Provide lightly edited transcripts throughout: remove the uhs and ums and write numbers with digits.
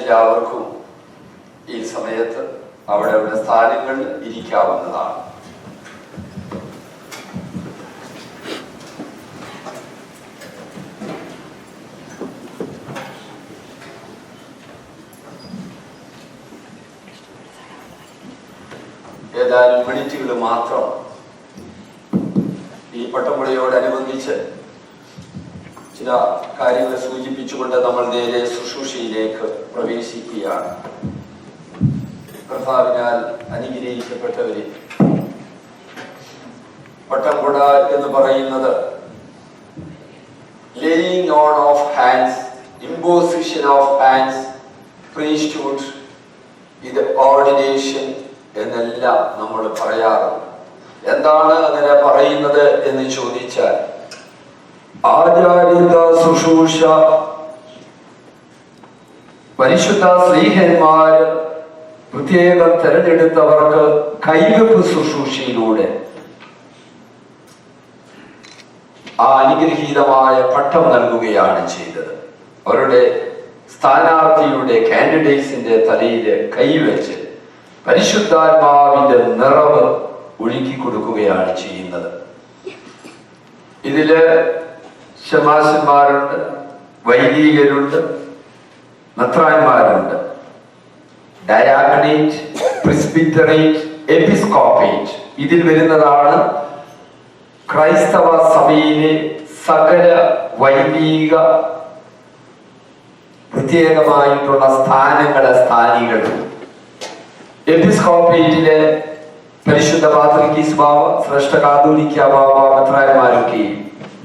എല്ലാവർക്കും ഈ സമയത്ത് അവിടെ സ്ഥാനങ്ങളിൽ ഇരിക്കാവുന്നതാണ്. ഏതാനും മിനിറ്റുകൾ മാത്രം ഈ പട്ടംപുഴയോടനുബന്ധിച്ച് ചില കാര്യങ്ങൾ സൂചിപ്പിച്ചുകൊണ്ട് നമ്മൾ നേരെ ശുശ്രൂഷയിലേക്ക് പ്രവേശിക്കുകയാണ്. കർത്താവിനാൽ അനുഗ്രഹിക്കപ്പെട്ടവരെ, പട്ടംപുഴ എന്ന് പറയുന്നത് laying on of hands, imposition of hands, priesthood, ഇത് ഓർഡിനേഷൻ എന്നെല്ലാം നമ്മൾ പറയാറുണ്ട്. എന്താണ് അങ്ങനെ പറയുന്നത് എന്ന് ചോദിച്ചാൽ, ആചാര്യത ശുശ്രൂഷ, പരിശുദ്ധ സ്ലീഹന്മാര് പ്രത്യേകം തെരഞ്ഞെടുത്തവർക്ക് കൈവെപ്പ് ശുശ്രൂഷയിലൂടെ ആ അനുഗ്രഹീതമായ പട്ടം നൽകുകയാണ് ചെയ്തത്. അവരുടെ സ്ഥാനാർത്ഥിയുടെ കാൻഡിഡേറ്റ്സിന്റെ തലയില് കൈവച്ച് പരിശുദ്ധാത്മാവിന്റെ നിറവ് ഒഴുക്കി കൊടുക്കുകയാണ് ചെയ്യുന്നത്. ഇതില് ശമാശന്മാരുണ്ട്, വൈദികരുണ്ട്, മെത്രാന്മാരുണ്ട്, ഡയാക്കണേറ്റ്, പ്രിസ്ബിറ്ററേറ്റ്, എപ്പിസ്കോപ്പേറ്റ്. ഇതിൽ വരുന്നതാണ് ക്രൈസ്തവ സഭയിലെ സകല വൈദിക പ്രത്യേകമായിട്ടുള്ള സ്ഥാനികൾ. എപ്പിസ്കോപ്പേറ്റിലെ പരിശുദ്ധ പാത്രിക്കീസ് ബാവ, ശ്രേഷ്ഠ കാതോലിക്ക ബാവ, മെത്രാന്മാരൊക്കെയും,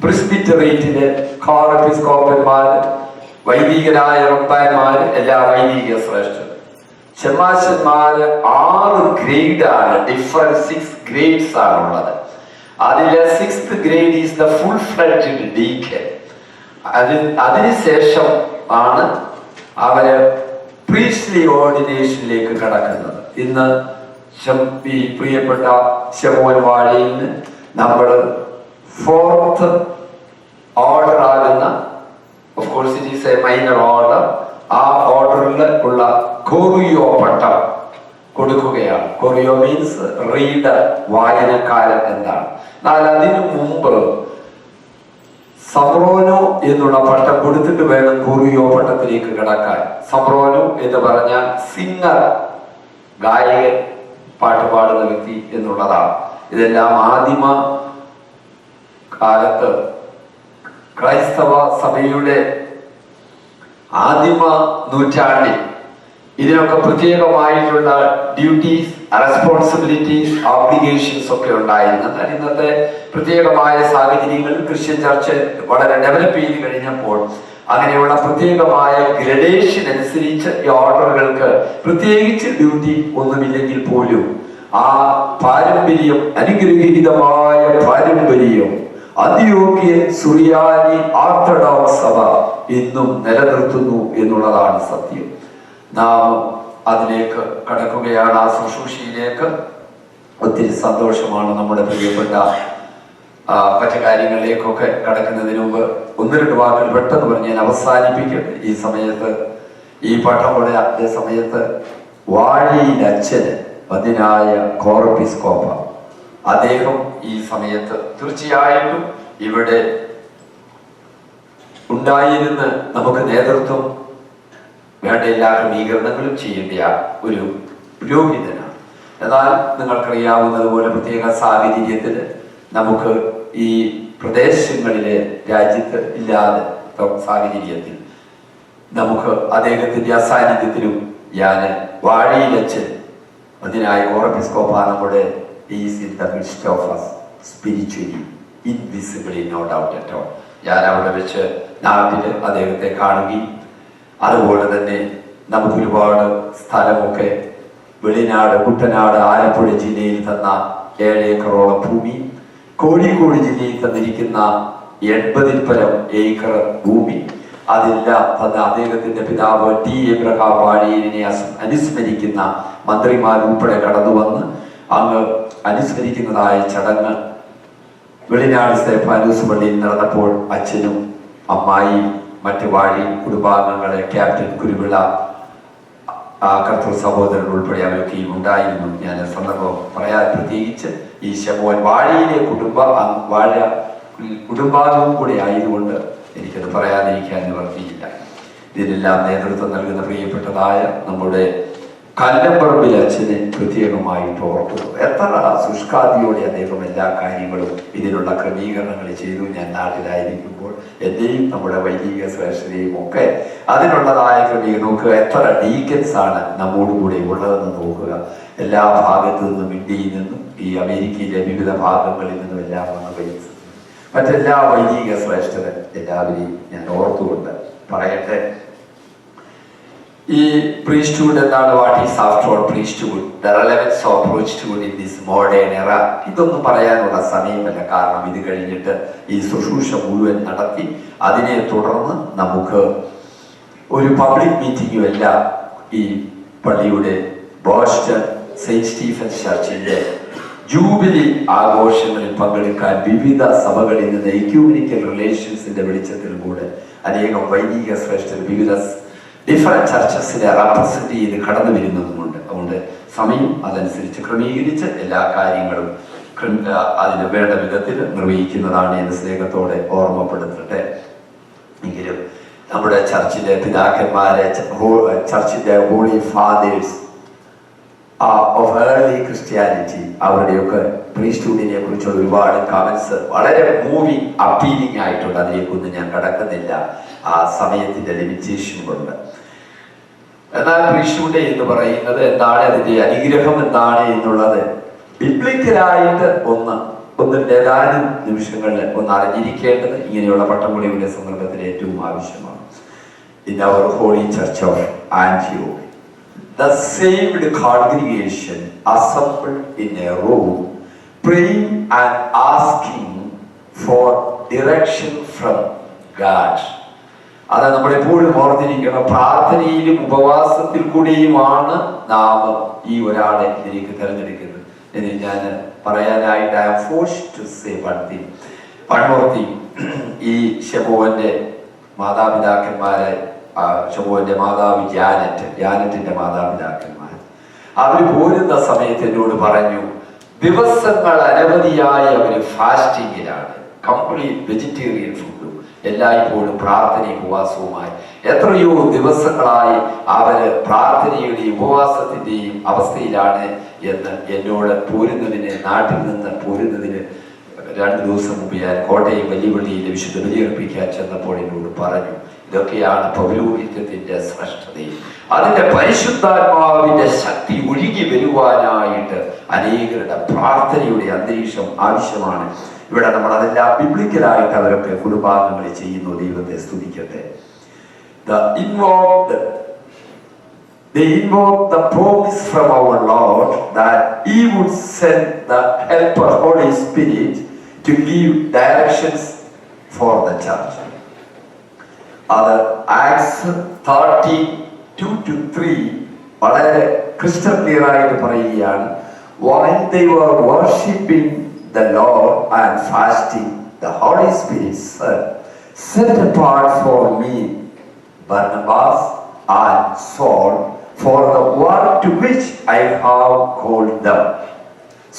പ്രിസ്ബിറ്ററേറ്റിലെ കോർ എപ്പിസ്കോപ്പന്മാർ, വൈദികരായ റബ്ബാന്മാർ, എല്ലാ വൈദിക ശ്രേഷ്ഠർ. ശമാശന്മാര് 6 ഗ്രേഡാണ്, ഡിഫറെന്റ് 6 ഗ്രേഡ്സ് ആണുള്ളത്. അതിലെ 6th grade is the full fledged deacon. അതിനുശേഷം ആണ് അവര് പ്രീസ്റ്റ്ലി ഓർഡിനേഷനിലേക്ക് കടക്കുന്നത്. ഇന്ന് ഈ പ്രിയപ്പെട്ട ശമോൻ വാഴയിൽ നമ്മൾ 4th ഓർഡർ ആകുന്ന, of course it is A minor order, ആ ഓർഡറിൽ ഉള്ള കോറിയോ പട്ടം കൊടുക്കുകയാണ്. കോറിയോ മീൻസ് റീഡർ, വായനക്കാരൻ എന്നാണ്. എന്നാൽ അതിനു മുമ്പ് സബ്രോനോ എന്നുള്ള പട്ടം കൊടുത്തിട്ട് വേണം കോറിയോ പട്ടത്തിലേക്ക് കിടക്കാൻ. സബ്രോനോ എന്ന് പറഞ്ഞാൽ സിംഗർ, ഗായകൻ, പാട്ട് പാടുന്ന വ്യക്തി എന്നുള്ളതാണ്. ഇതെല്ലാം ആദിമ കാലത്ത് ക്രൈസ്തവ സഭയുടെ ആദിമ നൂറ്റാണ്ടിൽ ഇതിനൊക്കെ പ്രത്യേകമായിട്ടുള്ള ഡ്യൂട്ടീസ്, റെസ്പോൺസിബിലിറ്റീസ്, ഓബ്ലിഗേഷൻസ് ഒക്കെ ഉണ്ടായിരുന്നു. എന്നാൽ ഇന്നത്തെ പ്രത്യേകമായ സാഹചര്യങ്ങളിൽ ക്രിസ്ത്യൻ ചർച്ച് വളരെ ഡെവലപ്പ് ചെയ്ത് കഴിഞ്ഞപ്പോൾ അങ്ങനെയുള്ള പ്രത്യേകമായ ഗ്രഡേഷൻ അനുസരിച്ച് ഈ ഓർഡറുകൾക്ക് പ്രത്യേകിച്ച് ഡ്യൂട്ടി ഒന്നുമില്ലെങ്കിൽ പോലും ആ പാരമ്പര്യം, അനുഗ്രഹീതമായ പാരമ്പര്യം അന്ത്യോക്യൻ സുറിയാനി ഓർത്തഡോക്സ് സഭ ഇന്നും നിലനിർത്തുന്നു എന്നുള്ളതാണ് സത്യം. നാം അതിലേക്ക് കടക്കുകയാണ്, ആ ശുശ്രൂഷയിലേക്ക്. ഒത്തിരി സന്തോഷമാണ്. നമ്മുടെ പ്രിയപ്പെട്ട മറ്റു കാര്യങ്ങളിലേക്കൊക്കെ കടക്കുന്നതിന് മുമ്പ് 1-2 വാക്കുകൾ പെട്ടെന്ന് പറഞ്ഞ് ഞാൻ അവസാനിപ്പിക്കട്ടെ. ഈ സമയത്ത്, ഈ പട്ടംപുഴ അതേ സമയത്ത് വാഴിയിൽ അച്ഛന് അതിനായ കോർപ്പിസ്കോപ്പ, അദ്ദേഹം ഈ സമയത്ത് തീർച്ചയായിട്ടും ഇവിടെ ഉണ്ടായിരുന്ന് നമുക്ക് നേതൃത്വം വേണ്ട എല്ലാ ക്രമീകരണങ്ങളും ചെയ്യേണ്ട ഒരു പുരോഹിതനാണ്. എന്നാൽ നിങ്ങൾക്കറിയാവുന്നതുപോലെ പ്രത്യേക സാഹചര്യത്തിൽ നമുക്ക് ഈ പ്രദേശങ്ങളിലെ രാജ്യത്ത് ഇല്ലാതെ സാഹചര്യത്തിൽ നമുക്ക് അദ്ദേഹത്തിന്റെ അസാന്നിധ്യത്തിലും ഞാൻ വാഴിയിലച്ഛൻ അതിനായ കോർപ്പിസ്കോപ്പ നമ്മുടെ is in the midst of us spiritually, invisibly, no doubt at all. ഞാൻ അവിടെ വെച്ച് നാട്ടിൽ അദ്ദേഹത്തെ കാണുകയും അതുപോലെ തന്നെ നമുക്ക് ഒരുപാട് സ്ഥലമൊക്കെ വെളിനാട്, കുട്ടനാട്, ആലപ്പുഴ ജില്ലയിൽ തന്ന 7 ഏക്കറോളം ഭൂമി, കോഴിക്കോട് ജില്ലയിൽ തന്നിരിക്കുന്ന 80-ൽ പരം ഏക്കർ ഭൂമി, അതെല്ലാം തന്ന അദ്ദേഹത്തിന്റെ പിതാവ് ടി എബ്രഹാം വാഴീലിനെ അനുസ്മരിക്കുന്ന മന്ത്രിമാർ ഉൾപ്പെടെ കടന്നു വന്ന് അങ്ങ് അനുസ്മരിക്കുന്നതായ ചടങ്ങ് വെളിനാട് സ്തേഫാനൂസ് പള്ളിയിൽ നടന്നപ്പോൾ അച്ഛനും അമ്മായിയും മറ്റു വാഴി കുടുംബാംഗങ്ങളെ, ക്യാപ്റ്റൻ കുരുവിള, കർത്തൃ സഹോദരൻ ഉൾപ്പെടെ അവരൊക്കെയും ഉണ്ടായിരുന്നു. ഞാൻ സന്ദർഭം പറയാൻ പ്രത്യേകിച്ച് ഈ ശമോൻ വാഴയിലെ കുടുംബാംഗവും കൂടെ ആയതുകൊണ്ട് എനിക്കത് പറയാതിരിക്കാൻ നിവർത്തിയില്ല. ഇതിനെല്ലാം നേതൃത്വം നൽകുന്ന പ്രിയപ്പെട്ടതായ നമ്മുടെ കല്ലമ്പറമ്പിൽ അച്ഛനെ പ്രത്യേകമായിട്ട് ഓർത്തു. എത്ര ശുഷ്കാദിയോടെ അദ്ദേഹം എല്ലാ കാര്യങ്ങളും ഇതിനുള്ള ക്രമീകരണങ്ങൾ ചെയ്തു. ഞാൻ നാട്ടിലായിരിക്കുമ്പോൾ എന്നെയും നമ്മുടെ വൈദിക ശ്രേഷ്ഠരെയും ഒക്കെ അതിനുള്ളതായ ക്രമീകരണം നോക്കുക. എത്ര ഡീക്കൻസ് ആണ് നമ്മോടുകൂടെ ഉള്ളതെന്ന് നോക്കുക. എല്ലാ ഭാഗത്തു നിന്നും, ഇന്ത്യയിൽ നിന്നും, ഈ അമേരിക്കയിലെ വിവിധ ഭാഗങ്ങളിൽ നിന്നും എല്ലാം വന്ന് മറ്റെല്ലാ വൈദിക ശ്രേഷ്ഠരെ എല്ലാവരെയും ഞാൻ ഓർത്തുകൊണ്ട് പറയട്ടെ. ഈ priesthood എന്താണ്? What is after all priesthood? The relevance of priesthood in this modern era. ഇതൊന്നും പറയാനുള്ള സമയമല്ല. കാരണം ഇത് കഴിഞ്ഞിട്ട് ഈ ശുശ്രൂഷ മുഴുവൻ നടത്തി അതിനെ തുടർന്ന് നമുക്ക് ഒരു പബ്ലിക് മീറ്റിംഗും എല്ലാം ഈ പള്ളിയുടെ ബോസ്റ്റൺ സെയിന്റ് സ്റ്റീഫൻസ് ചർച്ചിന്റെ ജൂബിലി ആഘോഷങ്ങളിൽ പങ്കെടുക്കാൻ വിവിധ സഭകളിൽ നിന്ന് എക്യൂമെനിക്കൽ റിലേഷൻസിന്റെ വെളിച്ചത്തിൽ കൂടെ അനേകം വൈദിക ശ്രേഷ്ഠർ വിവിധ ഡിഫറെന്റ് ചർച്ചസിനെ റെപ്രസെന്റ് ചെയ്ത് കടന്നു വരുന്നതുമുണ്ട്. അതുകൊണ്ട് സമയം അതനുസരിച്ച് ക്രമീകരിച്ച് എല്ലാ കാര്യങ്ങളും അതിന് വേണ്ട വിധത്തിൽ നിർവഹിക്കുന്നതാണ് എന്ന് സ്നേഹത്തോടെ ഓർമ്മപ്പെടുത്തട്ടെ. എങ്കിലും നമ്മുടെ ചർച്ചിലെ പിതാക്കന്മാരെ, ചർച്ചിന്റെ holy fathers of early Christianity, അവരുടെയൊക്കെ പ്രീസ്റ്റ്ഹുഡിനെ കുറിച്ചുള്ള ഒരുപാട് കമന്റ്സ് വളരെ മൂവിങ്, അപ്പീലിംഗ് ആയിട്ടുണ്ട്. അതിലേക്കൊന്നും ഞാൻ കടക്കുന്നില്ല, ആ സമയത്തിന്റെ ലിമിറ്റേഷൻ കൊണ്ട്. എന്നാൽ പ്രീസ്റ്റ്ഹുഡ് എന്ന് പറയുന്നത് എന്താണ്, അതിന്റെ അനുഗ്രഹം എന്താണ് എന്നുള്ളത് ബിബ്ലിക്കലായിട്ട് ഒന്ന് ഏതാനും നിമിഷങ്ങളിൽ ഒന്ന് അറിഞ്ഞിരിക്കേണ്ടത് ഇങ്ങനെയുള്ള പട്ടംകുടിയുടെ സന്ദർഭത്തിൽ ഏറ്റവും ആവശ്യമാണ്. In our holy church of ആന്റിയോക്ക്, the saved congregation assembled in a room, praying and asking for direction from God. അത് നമ്മളെപ്പോഴും ഓർത്തിരിക്കണം. പ്രാർത്ഥനയിലും ഉപവാസത്തിൽ കൂടിയുമാണ് നാം ഈ ഒരാളെ ഇതിലേക്ക് തിരഞ്ഞെടുക്കുന്നത്. ഇനി ഞാൻ പറയാനായിട്ട് I am forced to say one thing. ഈ ശമോന്റെ മാതാപിതാക്കന്മാരെ, ശമോന്റെ മാതാവ് ജാനറ്റിന്റെ മാതാപിതാക്കന്മാർ, അവർ പോരുന്ന സമയത്ത് എന്നോട് പറഞ്ഞു, ദിവസങ്ങൾ അനവധിയായി അവർ ഫാസ്റ്റിങ്ങിലാണ്, കംപ്ലീറ്റ് വെജിറ്റേറിയൻ ഫുഡും എല്ലായ്പ്പോഴും പ്രാർത്ഥനയും ഉപവാസവുമായി എത്രയോ ദിവസങ്ങളായി അവര് പ്രാർത്ഥനയുടെയും ഉപവാസത്തിന്റെയും അവസ്ഥയിലാണ് എന്ന് എന്നോട് നാട്ടിൽ നിന്ന് പോരുന്നതിന് 2 ദിവസം മുമ്പ് ഞാൻ കോട്ടയം വലിയപള്ളിയിലെ വിശുദ്ധ ബലിയർപ്പിക്കാൻ ചെന്നപ്പോൾ എന്നോട് പറഞ്ഞു. ഇതൊക്കെയാണ് പൗരോഹിത്യത്തിന്റെ ശ്രേഷ്ഠതയും അതിന്റെ പരിശുദ്ധാത്മാവിന്റെ ശക്തി ഒഴുകി വരുവാനായിട്ട് അനേകരുടെ പ്രാർത്ഥനയുടെ അന്തരീക്ഷം ആവശ്യമാണ്. ഇവിടെ നമ്മൾ അതെല്ലാം ബിബ്ലിക്കലായിട്ട് അവരൊക്കെ കുടുംബാംഗങ്ങൾ ചെയ്യുന്നു. ദൈവത്തെ സ്തുതിക്കട്ടെ. They invoked the promise from our Lord that He would send the Helper, Holy Spirit, to give directions for the church. അത് Acts 13:2-3 വളരെ ക്രിസ്റ്റൽ ക്ലിയർ ആയിട്ട് പറയുകയാണ്. While they were worshipping the Lord and fasting, the Holy Spirit said, "Set apart for me Barnabas and Saul for the work to which I have called them."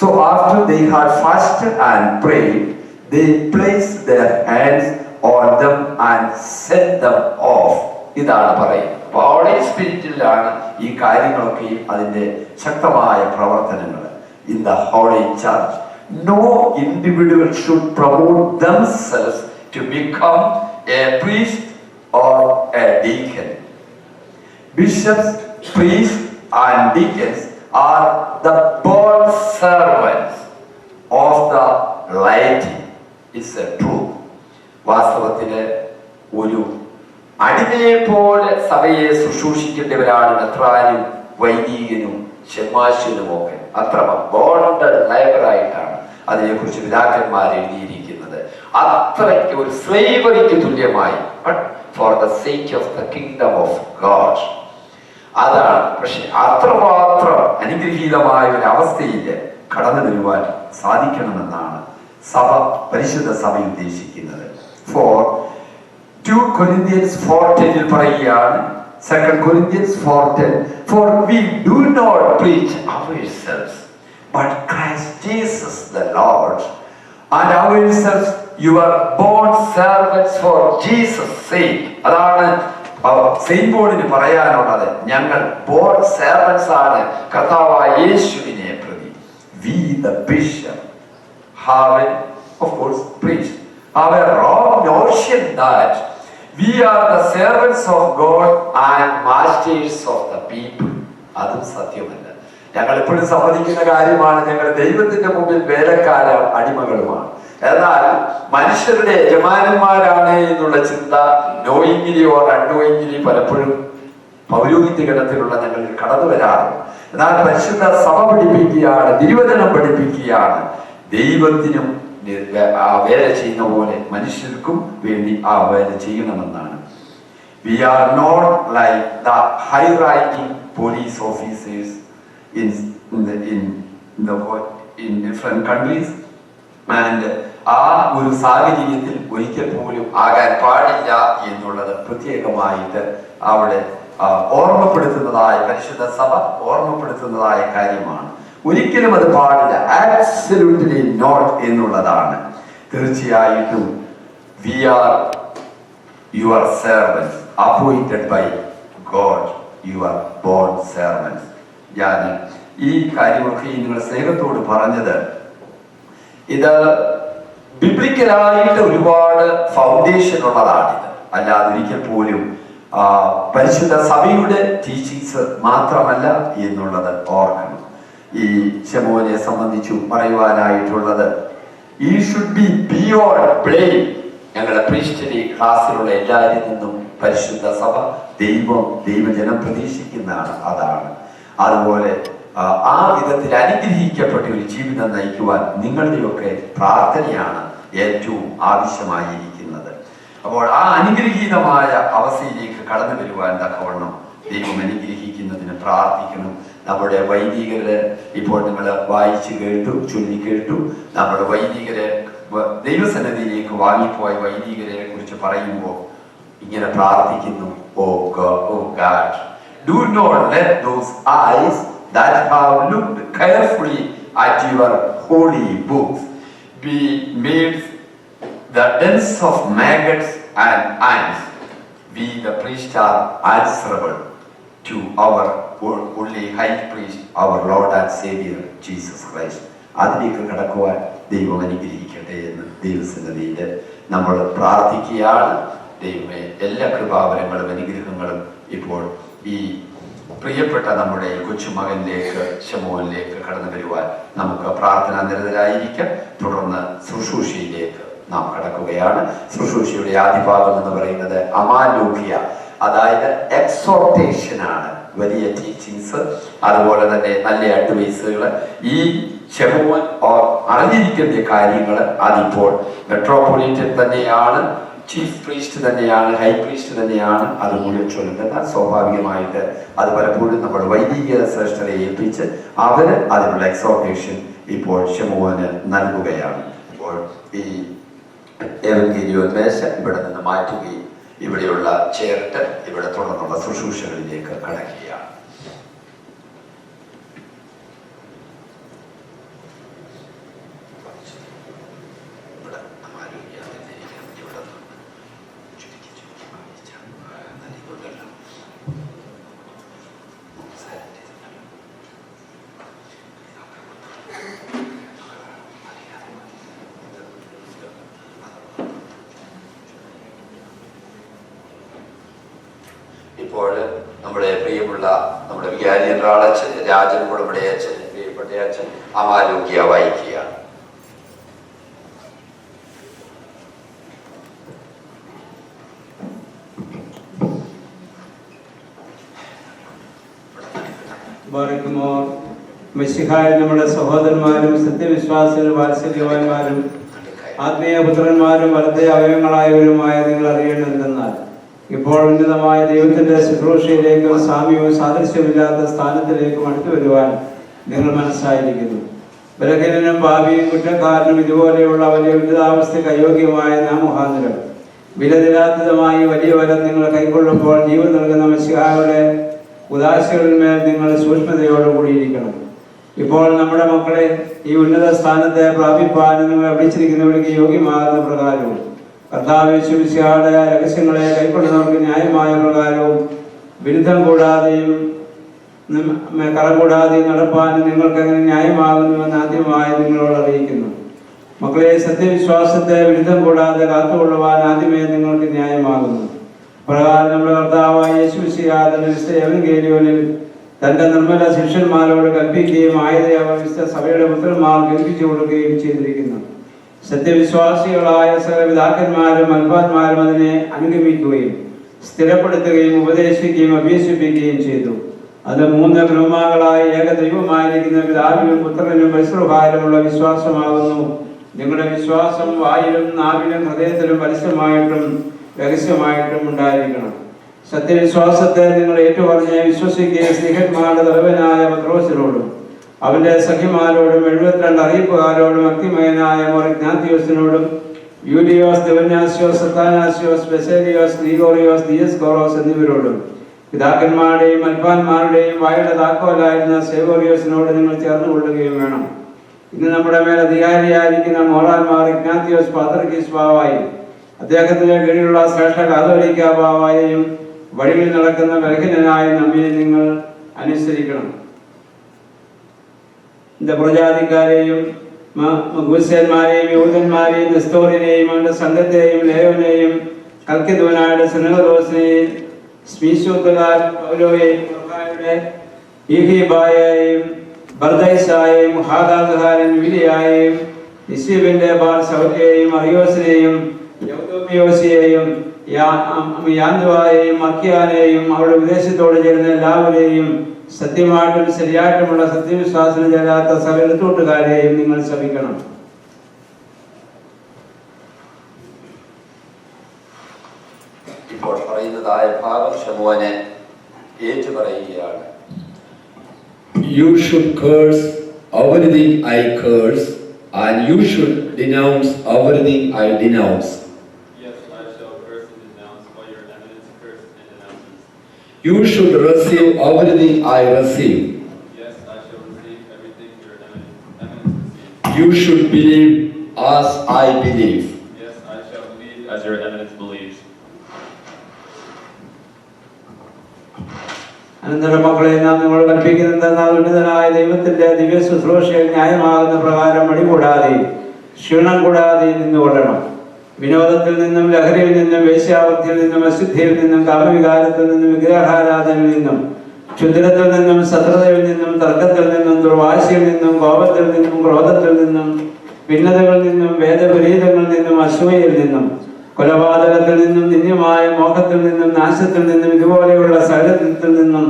So after they had fasted and prayed, they placed their hands on them and sent them off. ഇതാണ് പറയുന്നത്. Holy സ്പിരിറ്റിലാണ് ഈ കാര്യങ്ങളൊക്കെയും അതിന്റെ ശക്തമായ പ്രവർത്തനങ്ങൾ. In the Holy Church, no individual should promote themselves to become a priest or a deacon. Bishops, priests and deacons are the born servants of the laity. It's a truth. വാസ്തവത്തില് ഒരു അടിമയെ പോലെ സഭയെ ശുശ്രൂഷിക്കേണ്ടവരാണ് മെത്രാനും വൈദികനും ഷെമാശനും ഒക്കെ. അത്ര ബോണ്ടഡ് ലൈബറായിട്ടാണ് അതിനെക്കുറിച്ച് പിതാക്കന്മാർ എഴുതിയിരിക്കുന്നത്. അത്രയ്ക്ക് ഒരു സ്ലേവറിക്ക് തുല്യമായി, but for the sake of the kingdom of God. അതാണ്. പക്ഷെ അത്രമാത്രം അനുഗ്രഹീതമായ ഒരു അവസ്ഥയിൽ കടന്നു വരുവാൻ സാധിക്കണമെന്നാണ് സഭ, പരിശുദ്ധ സഭ ഉദ്ദേശിക്കുന്നത്. 2 Corinthians 4:10 പറയുകയാണ്, 2 Corinthians 4:10. For we do not preach ourselves, but Christ Jesus the Lord, and ourselves your bond servants for Jesus' sake. അതാണ് സെയിന്റ് പോളിന് പറയാനുള്ളത്. ഞങ്ങൾ ബോണ്ട് സെർവൻസ് ആണ് കർത്താവായ യേശുവിനെ പ്രതി. We the bishop have, of course, preached, have a wrong notion that we are the servants of God and masters of the people. അതും സത്യമല്ല. ഞങ്ങൾ എപ്പോഴും സമ്മതിക്കുന്ന കാര്യമാണ്, ഞങ്ങൾ ദൈവത്തിന്റെ മുമ്പിൽ വേലക്കാര അടിമകളുമാണ്. എന്നാൽ മനുഷ്യരുടെ യജമാനന്മാരാണ് എന്നുള്ള ചിന്ത നോയിങ്ങിലി ഓർ അൺനോയിങ്ങിലി പലപ്പോഴും പൗരോഹിത്യ ഗണത്തിലുള്ള ഞങ്ങളിൽ കടന്നു വരാറുണ്ട്. എന്നാൽ പരിശുദ്ധ സഭ പഠിപ്പിക്കുകയാണ്, തിരുവചനം പഠിപ്പിക്കുകയാണ്, ദൈവത്തിനും ആ വേല ചെയ്യുന്ന പോലെ മനുഷ്യർക്കും വേണ്ടി ആ വേല ചെയ്യണമെന്നാണ്. We are not like the high-ranking police officers in different countries. And ആ ഒരു സാഹചര്യത്തിൽ ഒരിക്കൽ പോലും ആകാൻ പാടില്ല എന്നുള്ളത് പ്രത്യേകമായിട്ട് അവിടെ ഓർമ്മപ്പെടുത്തുന്നതായ പരിശുദ്ധ സഭ ഓർമ്മപ്പെടുത്തുന്നതായ കാര്യമാണ്. ഒരിക്കലും അത് പാടില്ല. ആബ്സല്യൂട്ട്ലി നോട്ട് എന്നുള്ളതാണ്. തീർച്ചയായിട്ടും we are your servants appointed by God, your bond servants. ഞാൻ ഈ കാര്യമൊക്കെ നിങ്ങൾ സ്നേഹത്തോട് പറഞ്ഞത്, ഇത് ബിബ്ലിക്കലായിട്ട് ഒരുപാട് ഫൗണ്ടേഷൻ ഉള്ളതാണിത്. അല്ലാതെ ഒരിക്കൽ പോലും പരിശുദ്ധ സഭയുടെ ടീച്ചിങ്സ് മാത്രമല്ല എന്നുള്ളത് ഓർക്കണം. ഈ ശമോനെ സംബന്ധിച്ചു പറയുവാനായിട്ടുള്ളത്, ഈ ഷുഡ് ബി ബിയോണ്ട് ബ്ലെയിം. ഞങ്ങളുടെ പ്രീസ്റ്ററി ക്ലാസ്സിലുള്ള എല്ലാവരിൽ നിന്നും പരിശുദ്ധ സഭ ദൈവജനം പ്രതീക്ഷിക്കുന്നതാണ്. അതാണ്. അതുപോലെ ആ വിധത്തിൽ അനുഗ്രഹിക്കപ്പെട്ട ഒരു ജീവിതം നയിക്കുവാൻ നിങ്ങളുടെയൊക്കെ പ്രാർത്ഥനയാണ് ഏറ്റവും ആവശ്യമായിരിക്കുന്നത്. അപ്പോൾ ആ അനുഗ്രഹീതമായ അവസ്ഥയിലേക്ക് കടന്നു വരുവാൻ തക്കവണ്ണം ദൈവം അനുഗ്രഹിക്കുന്നതിന് പ്രാർത്ഥിക്കണം. നമ്മുടെ വൈദികര് ഇപ്പോൾ നിങ്ങൾ വായിച്ചു കേട്ടു, ചൊല്ലി കേട്ടു. നമ്മുടെ വൈദികരെ ദൈവസന്നിധിയിലേക്ക് വാങ്ങിപ്പോയ വൈദികരെ കുറിച്ച് പറയുമ്പോൾ ഇങ്ങനെ പ്രാർത്ഥിക്കുന്നു, ഓ God, do not let those eyes that have looked carefully at your holy books be made the dens of maggots and ants. We the priests are answerable to our only high priest, our Lord and Savior Jesus Christ. അതിലേക്ക് കടക്കുവാൻ ദൈവം അനുഗ്രഹിക്കട്ടെ എന്ന് ദൈവസന്നിധിയിൽ നമ്മൾ പ്രാർത്ഥിക്കുകയാണ്. ദൈവമേ, എല്ലാ കൃപാവരങ്ങളും അനുഗ്രഹങ്ങളും ഇപ്പോൾ ഈ പ്രിയപ്പെട്ട നമ്മുടെ കൊച്ചുമകനിലേക്ക്, ശമോനിലേക്ക് കടന്നു വരുവാൻ നമുക്ക് പ്രാർത്ഥന നിരതരായിരിക്കാം. തുടർന്ന് ശുശ്രൂഷയിലേക്ക് നാം കടക്കുകയാണ്. ശുശ്രൂഷയുടെ ആദ്യ ഭാഗം എന്ന് പറയുന്നത് അമാലോക്യ, അതായത് എക്സോർട്ടേഷൻ ആണ്. വലിയ ടീച്ചിങ്സ്, അതുപോലെ തന്നെ നല്ല അഡ്വൈസുകൾ. ഈ ശമോൻ അറിഞ്ഞിരിക്കുന്ന കാര്യങ്ങൾ അതിപ്പോൾ മെട്രോപൊളിറ്റൻ തന്നെയാണ്, ചീഫ് പ്രീസ്റ്റ് തന്നെയാണ്, ഹൈ പ്രീസ്റ്റ് തന്നെയാണ് അത് മുഴുവൻ ചൊല്ലുന്നത്. സ്വാഭാവികമായിട്ട് അത് പലപ്പോഴും നമ്മൾ വൈദിക ശ്രേഷ്ഠരെ ഏൽപ്പിച്ച് അവര് അതിനുള്ള എക്സോർട്ടേഷൻ ഇപ്പോൾ ശമോന് നൽകുകയാണ്. അപ്പോൾ ഈ മേശ ഇവിടെ നിന്ന് മാറ്റുകയും ഇവിടെയുള്ള ചേർട്ട് ഇവിടെ തുടർന്നുള്ള ശുശ്രൂഷകളിലേക്ക് കടക്കുകയാണ്. ഇപ്പോൾ നമ്മുടെ പ്രിയമുള്ള നമ്മുടെ വികാരി അച്ഛൻ രാജൻ കുളമ്പടെ അച്ഛൻ, പ്രിയപ്പെട്ട അച്ഛൻ അമാലോക്യ വായിക്കുകയാണ്. മിശിഹായിൽ നമ്മുടെ സഹോദരന്മാരും സത്യവിശ്വാസികളും വാത്സല്യവാന്മാരും ആത്മീയ പുത്രന്മാരും വലത്തെ അവയവങ്ങളായവരുമായ നിങ്ങൾ അറിയേണ്ടതെന്നാൽ, ഇപ്പോൾ ഉന്നതമായ ദൈവത്തിന്റെ ശുശ്രൂഷയിലേക്കും സാമ്യവും സാദൃശ്യമില്ലാത്ത സ്ഥാനത്തിലേക്കും അടുത്തു വരുവാൻ നിങ്ങൾ മനസ്സായിരിക്കുന്നു. ബലഹീനനും പാപിയും കുറ്റക്കാരനും ഇതുപോലെയുള്ള വലിയ ഉന്നതാവസ്ഥയ്ക്ക് അയോഗ്യമായ നാം മുഖാന്തരം വിലതിരാത്തതുമായി വലിയ വരം നിങ്ങൾ കൈക്കൊള്ളുമ്പോൾ ജീവൻ നൽകുന്ന മിശിഹായുടെ ഉദാശകളിന്മേൽ നിങ്ങൾ സൂക്ഷ്മതയോടുകൂടിയിരിക്കണം. ഇപ്പോൾ നമ്മുടെ മക്കളെ ഈ ഉന്നത സ്ഥാനത്തെ പ്രാപിപ്പാൻ നിങ്ങൾ വിളിച്ചിരിക്കുന്നവർക്ക് യോഗ്യമാകുന്ന പ്രകാരവും കർത്താവ് യേശു മിശിഹായുടെ രഹസ്യങ്ങളെ കൈക്കൊള്ളുന്നവർക്ക് ന്യായമായ പ്രകാരവും വിരുദ്ധം കൂടാതെയും കറം കൂടാതെയും നടപ്പാനും നിങ്ങൾക്ക് എങ്ങനെ ന്യായമാകുന്നുവെന്ന് ആദ്യമായി നിങ്ങളോട് അറിയിക്കുന്നു. മക്കളെ, സത്യവിശ്വാസത്തെ വിരുദ്ധം കൂടാതെ കാത്തുകൊള്ളുവാൻ ആദ്യമേ നിങ്ങൾക്ക് ന്യായമാകുന്നു. പ്രകാരം നമ്മുടെ കർത്താവായ യേശു മിശിഹാ തന്റെ വിശുദ്ധ എവങ്കേലിയോനിൽ തന്റെ നിർമ്മല ശിഷ്യന്മാരോട് കൽപ്പിക്കുകയും ആയതേ അവർ വിശുദ്ധ സഭയുടെ പുത്രന്മാർ കേൾപ്പിച്ചു കൊടുക്കുകയും ചെയ്തിരിക്കുന്നു. സത്യവിശ്വാസികളായ സകല പിതാക്കന്മാരും അൽപാന്മാരും അതിനെ അനുഗമിക്കുകയും സ്ഥിരപ്പെടുത്തുകയും ഉപദേശിക്കുകയും അഭ്യസിപ്പിക്കുകയും ചെയ്തു. അത് മൂന്ന് ഗ്രഹമാകളായ ഏക ദൈവമായിരിക്കുന്ന പിതാവിനും പുത്രനും പരിശുദ്ധനുമുള്ള വിശ്വാസമാകുന്നു. നിങ്ങളുടെ വിശ്വാസം വായിലും നാവിലും ഹൃദയത്തിലും പരസ്യമായിട്ടും രഹസ്യമായിട്ടും ഉണ്ടായിരിക്കണം. സത്യവിശ്വാസത്തെ നിങ്ങൾ ഏറ്റുപറഞ്ഞ് വിശ്വസിക്കുകയും സ്നേഹന്മാരുടെ തലവനായ പത്രോസിനോടും അവന്റെ സഖിമാരോടും 72 അറിയിപ്പുകാരോടും അക്തിമയനായ മോർ ഇഗ്നാത്തിയോസിനോടും യൂലിയോസ്, ദിവന്യാസ്യോസ്, സത്താനാസ്യോസ്, ബെസേലിയോസ്, ഗ്രിഗോറിയോസ്, ദിയസ്കോറോസ് എന്നിവരോടും പിതാക്കന്മാരുടെയും അൽപാന്മാരുടെയും വായുടെ താക്കോലായിരുന്ന സേവോറിയോസിനോട് നിങ്ങൾ ചേർന്നുകൊള്ളുകയും വേണം. ഇന്ന് നമ്മുടെ മേൽ അധികാരിയായിരിക്കുന്ന മോറാൻമാർ ഇഗ്നാത്തിയോസ് പാത്രിക്കീസ് ബാവായും അദ്ദേഹത്തിന്റെ കീഴിലുള്ള ശ്രേഷ്ഠ കാതോലിക്ക ബാവായെയും വഴിയിൽ നടക്കുന്ന ബലഹീനനായ നമ്മെ നിങ്ങൾ അനുസരിക്കണം. പ്രജാതിക്കാരെയും ഗുസ്യന്മാരെയും യൂതന്മാരെയും നെസ്തോറിനെയും അവന്റെ സംഘത്തെയും ലേവനെയും കൽക്കിദോനായുടെ സെനഗദോസിനെയും സ്മീശോദ്ദാരോയെയും ഈഹിബായെയും ബർദൈസായെയും ഹാദാദഹാരൻ വിലിയായെയും നിസീബിന്റെ ബാർ സൗലിയെയും അറിയോസിനെയും യൗദോമിയോസിയെയും യാന്തുവായെയും മക്കിയാനെയും അവരുടെ വിദേശത്തോട് ചേരുന്ന എല്ലാവരെയും സത്യമായിട്ടും ശരിയായിട്ടുമുള്ള സത്യവിശ്വാസത്തിന് ചേരാത്ത സകല കൂട്ടുകാരെയും നിങ്ങൾ ശപിക്കണം. ഇപ്പോൾ പറയുന്നതായ ഭാഗം ശമൂവേലിനെ ഏറ്റുപറയുകയാണ്. You should curse everything I curse, and you should denounce everything I denounce. Yes, I shall curse and denounce what your eminence cursed and denounces. You should receive everything I receive. Yes, I shall receive everything your eminence receives. You should believe as I believe. Yes, I shall believe as your eminence believes. അനന്തര മക്കളെ, നാം നിങ്ങൾ കൽപ്പിക്കുന്നതെന്നാൽ ഉന്നതനായ ദൈവത്തിന്റെ ദിവ്യ ശുശ്രൂഷയിൽ ന്യായമാകുന്ന പ്രകാരം മടി കൂടാതെ ക്ഷീണം കൂടാതെ നിന്നുകൊള്ളണം. വിനോദത്തിൽ നിന്നും ലഹരിയിൽ നിന്നും വേശ്യാവൃത്തിയിൽ നിന്നും അശുദ്ധിയിൽ നിന്നും കാമവികാരത്തിൽ നിന്നും വിഗ്രഹാരാധനയിൽ നിന്നും ക്ഷുദ്രത്തിൽ നിന്നും ശത്രുതയിൽ നിന്നും തർക്കത്തിൽ നിന്നും ദുർവാശിയിൽ നിന്നും കോപത്തിൽ നിന്നും ക്രോധത്തിൽ നിന്നും ഭിന്നതകളിൽ നിന്നും വേദവിപരീതങ്ങളിൽ നിന്നും അസൂയയിൽ നിന്നും കൊലപാതകത്തിൽ നിന്നും നിന്ദ്യമായ മോഹത്തിൽ നിന്നും നാശത്തിൽ നിന്നും ഇതുപോലെയുള്ള സകലത്തിൽ നിന്നും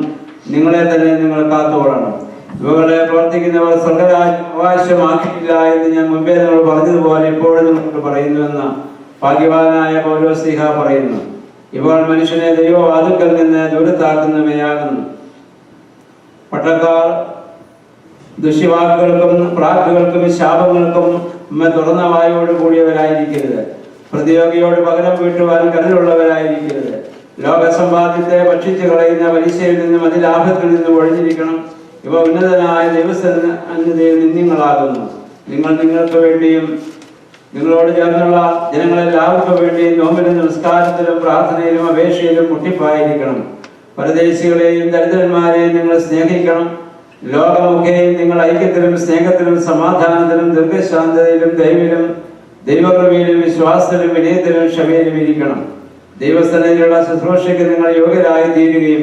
നിങ്ങളെ തന്നെ നിങ്ങൾ കാത്തുകൊള്ളണം. ഇവകളെ പ്രവർത്തിക്കുന്നവർ സ്വർഗ്ഗരാജ്യം അവകാശമാക്കിയില്ല എന്ന് ഞാൻ മുമ്പേ നിങ്ങൾ പറഞ്ഞതുപോലെ ഇപ്പോഴും നിങ്ങൾക്ക് പറയുന്നുവെന്ന് ഭാഗ്യവാനായ പൗലോസ്ലീഹ പറയുന്നു. ഇവൾ മനുഷ്യനെ ദൈവവാതുക്കൽ നിന്ന് ദൂരത്താക്കുന്നവയാകുന്നു. പട്ടക്കാർ ദുഷ്യവാക്കുകൾക്കും പ്രാർത്ഥകൾക്കും ശാപങ്ങൾക്കും തുറന്ന വായോട് കൂടിയവരായിരിക്കരുത്. പ്രതിയോഗിയോട് പകരം വീട്ടുവാൻ കരുതുള്ളവരായിരിക്കരുത്. ലോകസമ്പാദ്യത്തെ ഭക്ഷിച്ചു കളയുന്ന പലിശയിൽ നിന്നും അതിലാഭത്തിൽ നിന്നും ഒഴിഞ്ഞിരിക്കണം. ഇവ ഉന്നതനായ ദൈവസന്നിധിയിൽ നിന്ദിങ്ങളാകുന്നു. നിങ്ങൾ നിങ്ങൾക്ക് വേണ്ടിയും നിങ്ങളോട് ചേർന്നുള്ള ജനങ്ങളെല്ലാവർക്കും വേണ്ടിയും നോമ്പിലും നമസ്കാരത്തിലും പ്രാർത്ഥനയിലും അപേക്ഷയിലും മുട്ടിപ്പായിരിക്കണം. പരദേശികളെയും ദരിദ്രന്മാരെയും നിങ്ങൾ സ്നേഹിക്കണം. ലോകമൊക്കെയും നിങ്ങൾ ഐക്യത്തിലും സ്നേഹത്തിലും സമാധാനത്തിലും ദീർഘശാന്തതയിലും ദൈവിലും ദൈവകൃപയിലും വിശ്വാസത്തിലും വിനയത്തിലും ക്ഷമയിലും ഇരിക്കണം. ദൈവസന്നിധിയിലുള്ള ശുശ്രൂഷയ്ക്ക് നിങ്ങൾ യോഗ്യരായി തീരുകയും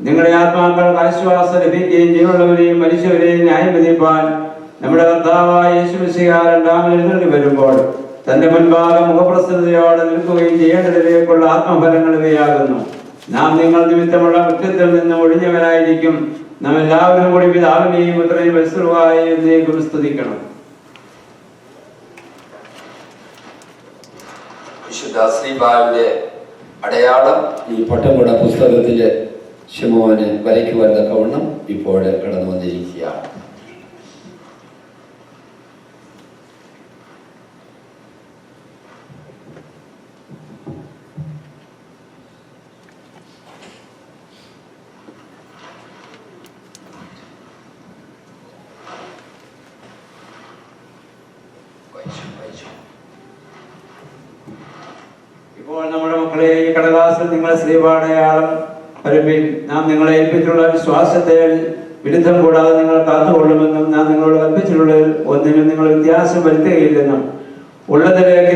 നിങ്ങളുടെ ആത്മാക്കൾക്ക് ആശ്വാസം ലഭിക്കുകയും ജീവനുള്ളവരെയും മരിച്ചവരെയും ന്യായം വിധിപ്പാൻ നമ്മുടെ കർത്താവായ യേശു മിശിഹ രണ്ടാമത് എഴുന്നള്ളി വരുമ്പോൾ തന്റെ മുൻഭാഗം മുഖപ്രസന്നതയോടെ നിൽക്കുകയും ചെയ്യേണ്ടതിലേക്കുള്ള ആത്മഫലങ്ങൾ ഇവയാകുന്നു. നാം നിങ്ങൾ നിമിത്തമുള്ള കുറ്റത്തിൽ നിന്ന് ഒഴിഞ്ഞവരായിരിക്കും. നാം എല്ലാവരും കൂടി പിതാവിനെയും പുത്രനെയും പരിശുദ്ധനായ ദൈവത്തെ സ്തുതിക്കണം. വിശുദ്ധ ശ്രീബായുടെ അടയാളം ഈ പട്ടംകൊട പുസ്തകത്തിലെ ശമൂവേലിനെ വരയ്ക്കുവാൻ തക്കവണ്ണം ഇപ്പോൾ കടന്നു വന്നിരിക്കുകയാണ്. ഇപ്പോൾ നമ്മുടെ മക്കളെ ഈ കടലാസിൽ നിങ്ങളെ ശ്രീപാടയാളം പരപ്പിൻ. നാം നിങ്ങളെ ഏൽപ്പിച്ചിട്ടുള്ള വിശ്വാസത്തെ വിരുദ്ധം കൂടാതെ നിങ്ങൾ കാത്തുകൊള്ളുമെന്നും നാം നിങ്ങളോട് കൽപ്പിച്ചിട്ടുള്ള ഒന്നിനും നിങ്ങൾ വ്യത്യാസം വരുത്തുകയില്ലെന്നും ഉള്ളതിലേക്ക്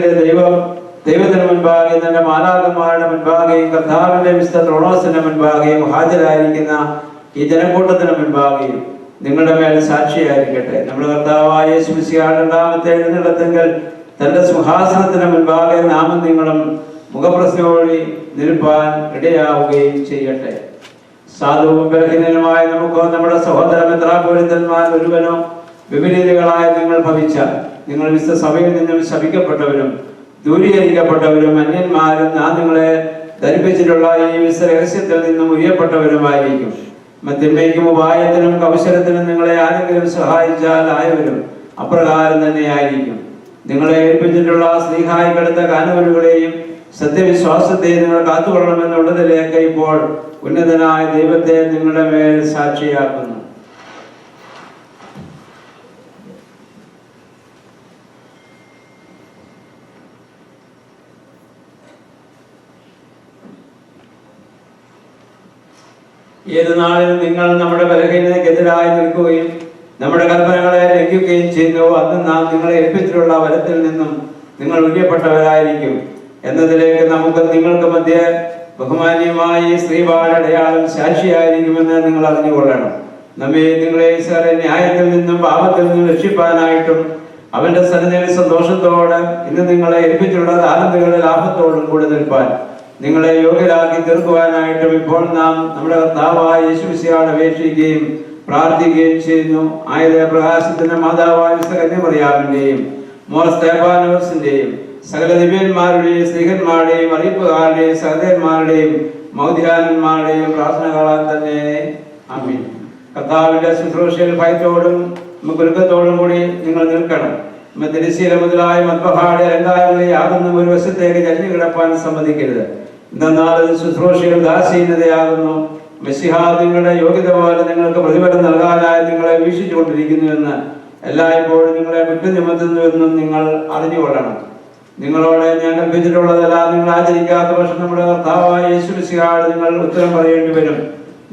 ദൈവത്തിന് മുൻപാകെ തന്റെ മാലാഖമാരുടെ മുൻപാകെയും കർത്താവിന്റെ വിശുദ്ധ ത്രോണോസിന്റെ മുൻപാകെയും ഹാജരായിരിക്കുന്ന ഈ ജനക്കൂട്ടത്തിന് മുൻപാകെയും നിങ്ങളുടെ മേൽ സാക്ഷിയായിരിക്കട്ടെ. നമ്മുടെ കർത്താവായ യേശു മിശിഹായുടെ രണ്ടാമത്തെ എഴുന്നള്ളത്തെങ്കിൽ തന്റെ സിംഹാസനത്തിന് മുൻപാകെ നാമും നിങ്ങളും മുഖപ്രസന്നയോടെ നിൽപ്പാൻ ഇടയാവുകയും ചെയ്യട്ടെ. സാധുവും ബലഹീനനുമായ നമുക്കോ നമ്മുടെ സഹോദര മെത്രാപ്പോലീത്തന്മാർ ഒരുവനോ വിപരീതകളായ നിങ്ങൾ ഭവിച്ചാൽ നിങ്ങൾ വിശുദ്ധ സഭയിൽ നിന്നും ശപിക്കപ്പെട്ടവരും ദൂരീകരിക്കപ്പെട്ടവരും അന്യന്മാരും നാം നിങ്ങളെ ധരിപ്പിച്ചിട്ടുള്ള ഈ വിശുദ്ധ രഹസ്യത്തിൽ നിന്നും ഉയർപ്പെട്ടവരുമായിരിക്കും. മദ്യമ്മയ്ക്കും ഉപായത്തിനും കൗശലത്തിനും നിങ്ങളെ ആരെങ്കിലും സഹായിച്ചാൽ ആയവരും അപ്രകാരം തന്നെയായിരിക്കും. നിങ്ങളെ ഏൽപ്പിച്ചിട്ടുള്ള സ്നേഹായിക്കെടുത്ത കാനുവലുകളെയും സത്യവിശ്വാസത്തെയും നിങ്ങൾ കാത്തുകൊള്ളണമെന്നുള്ളതിലേക്ക് ഇപ്പോൾ ഉന്നതനായ ദൈവത്തെ നിങ്ങളുടെ മേൽ സാക്ഷിയാക്കുന്നു. ഏത് നാളിൽ നിങ്ങൾ നമ്മുടെ ബലഹീനതയ്ക്കെതിരായി നിൽക്കുകയും നമ്മുടെ കൽപ്പനകളെ ലംഘിക്കുകയും ചെയ്യുന്നു, അന്ന് നാം നിങ്ങളെ ഏൽപ്പിച്ചിട്ടുള്ള വരത്തിൽ നിന്നും നിങ്ങൾ ഉയർപ്പെട്ടവരായിരിക്കും എന്നതിലേക്ക് നമുക്ക് നിങ്ങൾക്ക് മധ്യേ ബഹുമാന്യമായി ശ്രീപാടയാളം സാക്ഷിയായിരിക്കുമെന്ന് നിങ്ങൾ അറിഞ്ഞുകൊള്ളണം. നമ്മെ നിങ്ങളെ ന്യായത്തിൽ നിന്നും പാപത്തിൽ നിന്നും രക്ഷിപ്പാനായിട്ടും അവന്റെ സന്നിധിയിൽ സന്തോഷത്തോടെ ഇന്ന് നിങ്ങളെ ഏൽപ്പിച്ചിട്ടുള്ള താലന്തുകളുടെ ലാഭത്തോടും കൂടെ നിൽപ്പാൻ നിങ്ങളെ യോഗ്യരാക്കി തീർക്കുവാനായിട്ടും ഇപ്പോൾ നാം നമ്മുടെ കർത്താവായ യേശു മിശിഹായോട് അപേക്ഷിക്കുകയും പ്രാർത്ഥിക്കുകയും ചെയ്യുന്നു. ആയത് പ്രകാശത്തിന്റെ മാതാവായ കന്യമറിയാമിന്റെയും മോർ സ്തേഫാനോസിന്റെയും സകല ദിവ്യന്മാരുടെയും സ്ത്രീകന്മാരുടെയും അറിയിപ്പുകാരുടെയും സഹോദരന്മാരുടെയും മൗദ്യാനന്മാരുടെയും പ്രാർത്ഥനകളാൽ തന്നെ ആമീൻ. കർത്താവിന്റെ ശുശ്രൂഷയിൽ ഭയത്തോടും ഗുരുക്കത്തോടും കൂടി നിങ്ങൾ നിൽക്കണം. തിരശ്ശീല മുതലായ മദ്ബഹായുടെ അലങ്കാരങ്ങളെ യാതൊന്നും ഒരു വശത്തേക്ക് ചരിഞ്ഞു കിടപ്പാൻ സമ്മതിക്കരുത്. എന്നാൽ ശുശ്രൂഷയിൽ ദാസീനതയാകുന്നു. മെസ്സിഹ നിങ്ങളുടെ യോഗ്യത പോലെ നിങ്ങൾക്ക് പ്രതിഫലം നൽകാനായി നിങ്ങളെ വീക്ഷിച്ചുകൊണ്ടിരിക്കുന്നുവെന്ന് എല്ലായ്പ്പോഴും നിങ്ങളെ കുറ്റം ചുമത്തുന്നുവെന്നും നിങ്ങൾ അറിഞ്ഞുകൊള്ളണം. നിങ്ങളോട് ഞാൻ കൽപ്പിച്ചിട്ടുള്ളതെല്ലാം നിങ്ങൾ ആചരിക്കാത്ത പക്ഷം നമ്മുടെ കർത്താവായ യേശു മിശിഹായോട് നിങ്ങൾ ഉത്തരം പറയേണ്ടി വരും.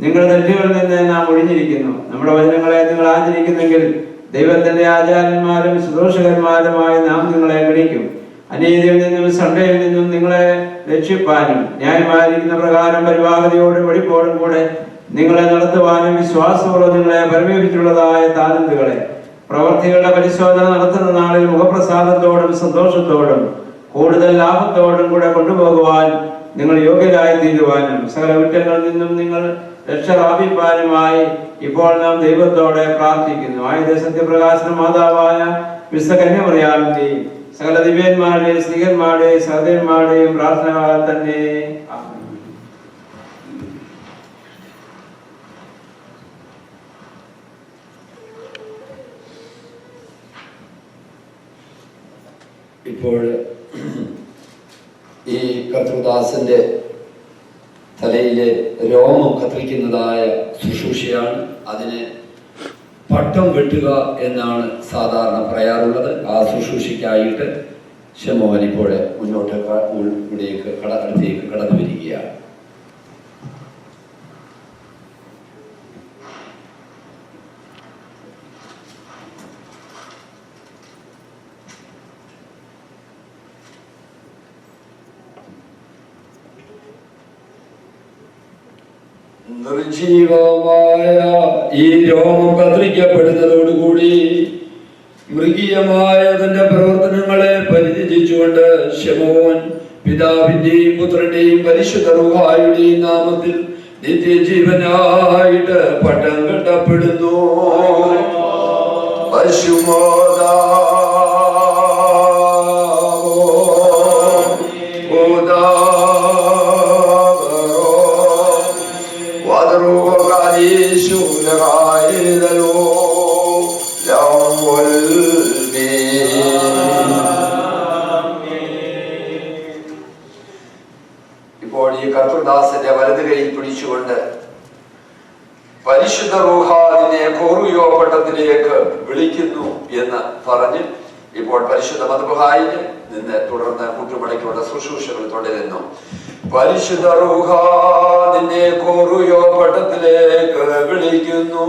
നിങ്ങളുടെ തെറ്റുകളിൽ നിന്ന് നാം ഒഴിഞ്ഞിരിക്കുന്നു. നമ്മുടെ വചനങ്ങളെ നിങ്ങൾ ആചരിക്കുന്നെങ്കിൽ ദൈവത്തിന്റെ ആചാര്യന്മാരും ശുശ്രൂഷകന്മാരുമായി നാം നിങ്ങളെ ഗണിക്കും. അനീതിയിൽ നിന്നും സണ്ടയിൽ നിന്നും നിങ്ങളെ രക്ഷിപ്പാനും ന്യായമായിരിക്കുന്ന പ്രകാരം പരിവാഹതയോടും വെടിപ്പോടും കൂടെ നിങ്ങളെ നടത്തുവാനും വിശ്വാസപൂർവ്വം നിങ്ങളെ പരിമേപിച്ചുള്ളതായ താലന്തുകളെ പ്രവർത്തികളുടെ പരിശോധന നടത്തുന്ന നാളിൽ മുഖപ്രസാദത്തോടും സന്തോഷത്തോടും കൂടുതൽ ലാഭത്തോടും കൂടെ കൊണ്ടുപോകുവാൻ നിങ്ങൾ യോഗ്യരായി തീരുവാനും സകല കുറ്റങ്ങളിൽ നിന്നും നിങ്ങൾ രക്ഷ പ്രാപിപ്പാനുമായി ഇപ്പോൾ നാം ദൈവത്തോടെ പ്രാർത്ഥിക്കുന്നു. ആയത് സത്യപ്രകാശന മാതാവായ വിശുദ്ധ കന്യമറിയാമിന്റെയും സകല ദിവ്യന്മാരുടെയും സ്ത്രീകന്മാരുടെയും സഹോദരന്മാരുടെയും പ്രാർത്ഥനകളാൽ തന്നെ. ഇപ്പോൾ ഈ കർത്തൃദാസന്റെ തലയിലെ രോമം കത്തിരിക്കുന്നതായ ശുശ്രൂഷയാണ്. അതിന് പട്ടം വെട്ടുക എന്നാണ് സാധാരണ പറയാറുള്ളത്. ആ ശുശ്രൂഷയ്ക്കായിട്ട് ശമോഹൻ ഇപ്പോൾ മുന്നോട്ട് ഇവിടേക്ക് അടുത്തേക്ക് കടന്നു വരികയാണ്. നിർജീവമായ ഈ രോമം കത്തിരിക്കപ്പെടുന്നതോടുകൂടി മൃഗീയമായ തന്റെ പ്രവർത്തനങ്ങളെ പരിത്യജിച്ചുകൊണ്ട് ശമോൻ പിതാവിന്റെയും പുത്രന്റെയും പരിശുദ്ധ റൂഹായുടെയും നാമത്തിൽ നിത്യജീവനായിട്ട് പട്ടം കെട്ടപ്പെടുന്നു. ഇപ്പോൾ ഈ കർത്തൃദാസന്റെ വലത് കൈയിൽ പിടിച്ചുകൊണ്ട് പരിശുദ്ധ റൂഹാദിനെ കോറിയോ പട്ടത്തിലേക്ക് വിളിക്കുന്നു എന്ന് പറഞ്ഞ് ഇപ്പോൾ പരിശുദ്ധ മദ്ബഹായിൽ നിന്ന് തുടർന്ന് കൂട്ടുപടയ്ക്കുള്ള ശുശ്രൂഷകൾ തുടരുന്നു. പരിശുദ്ധ റൂഹ നിന്നെ കോറുയോ പട്ടത്തിലേക്ക് വിളിക്കുന്നു.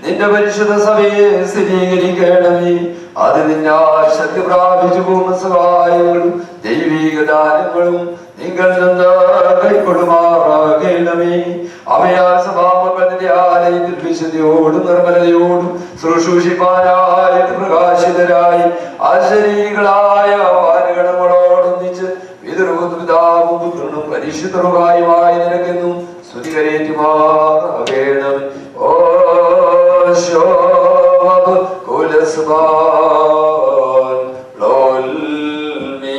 നിന്റെ പരിശുദ്ധ സഭയെ സ്ഥിരീകരിക്കണമേ. അത് നിന്നാൽ ശക്തി പ്രാപിച്ചു പോകുന്ന സഹായങ്ങളും ദൈവിക ദാനങ്ങളും നിങ്ങൾ നിന്ന് കൈക്കൊള്ളുമാറാകണമേ. അവയാൽ സഭാമക്കളുടെ ആലയത്തിൽ വിശുദ്ധിയോടും നിർമ്മലതയോടും ശുശ്രൂഷിപ്പാനായി പ്രകാശിതരായി ആശ്ചര്യങ്ങളായ വാനഗണങ്ങളോടൊന്നിച്ച് പിതൃപിതാവും പുത്രനും പരിശുദ്ധരുമായുമായി നിനക്കെന്നും സ്തുതികരേറ്റുമാറാകണം. ഓ ശോഭ കുലസ്വാൻ ലോൽമീ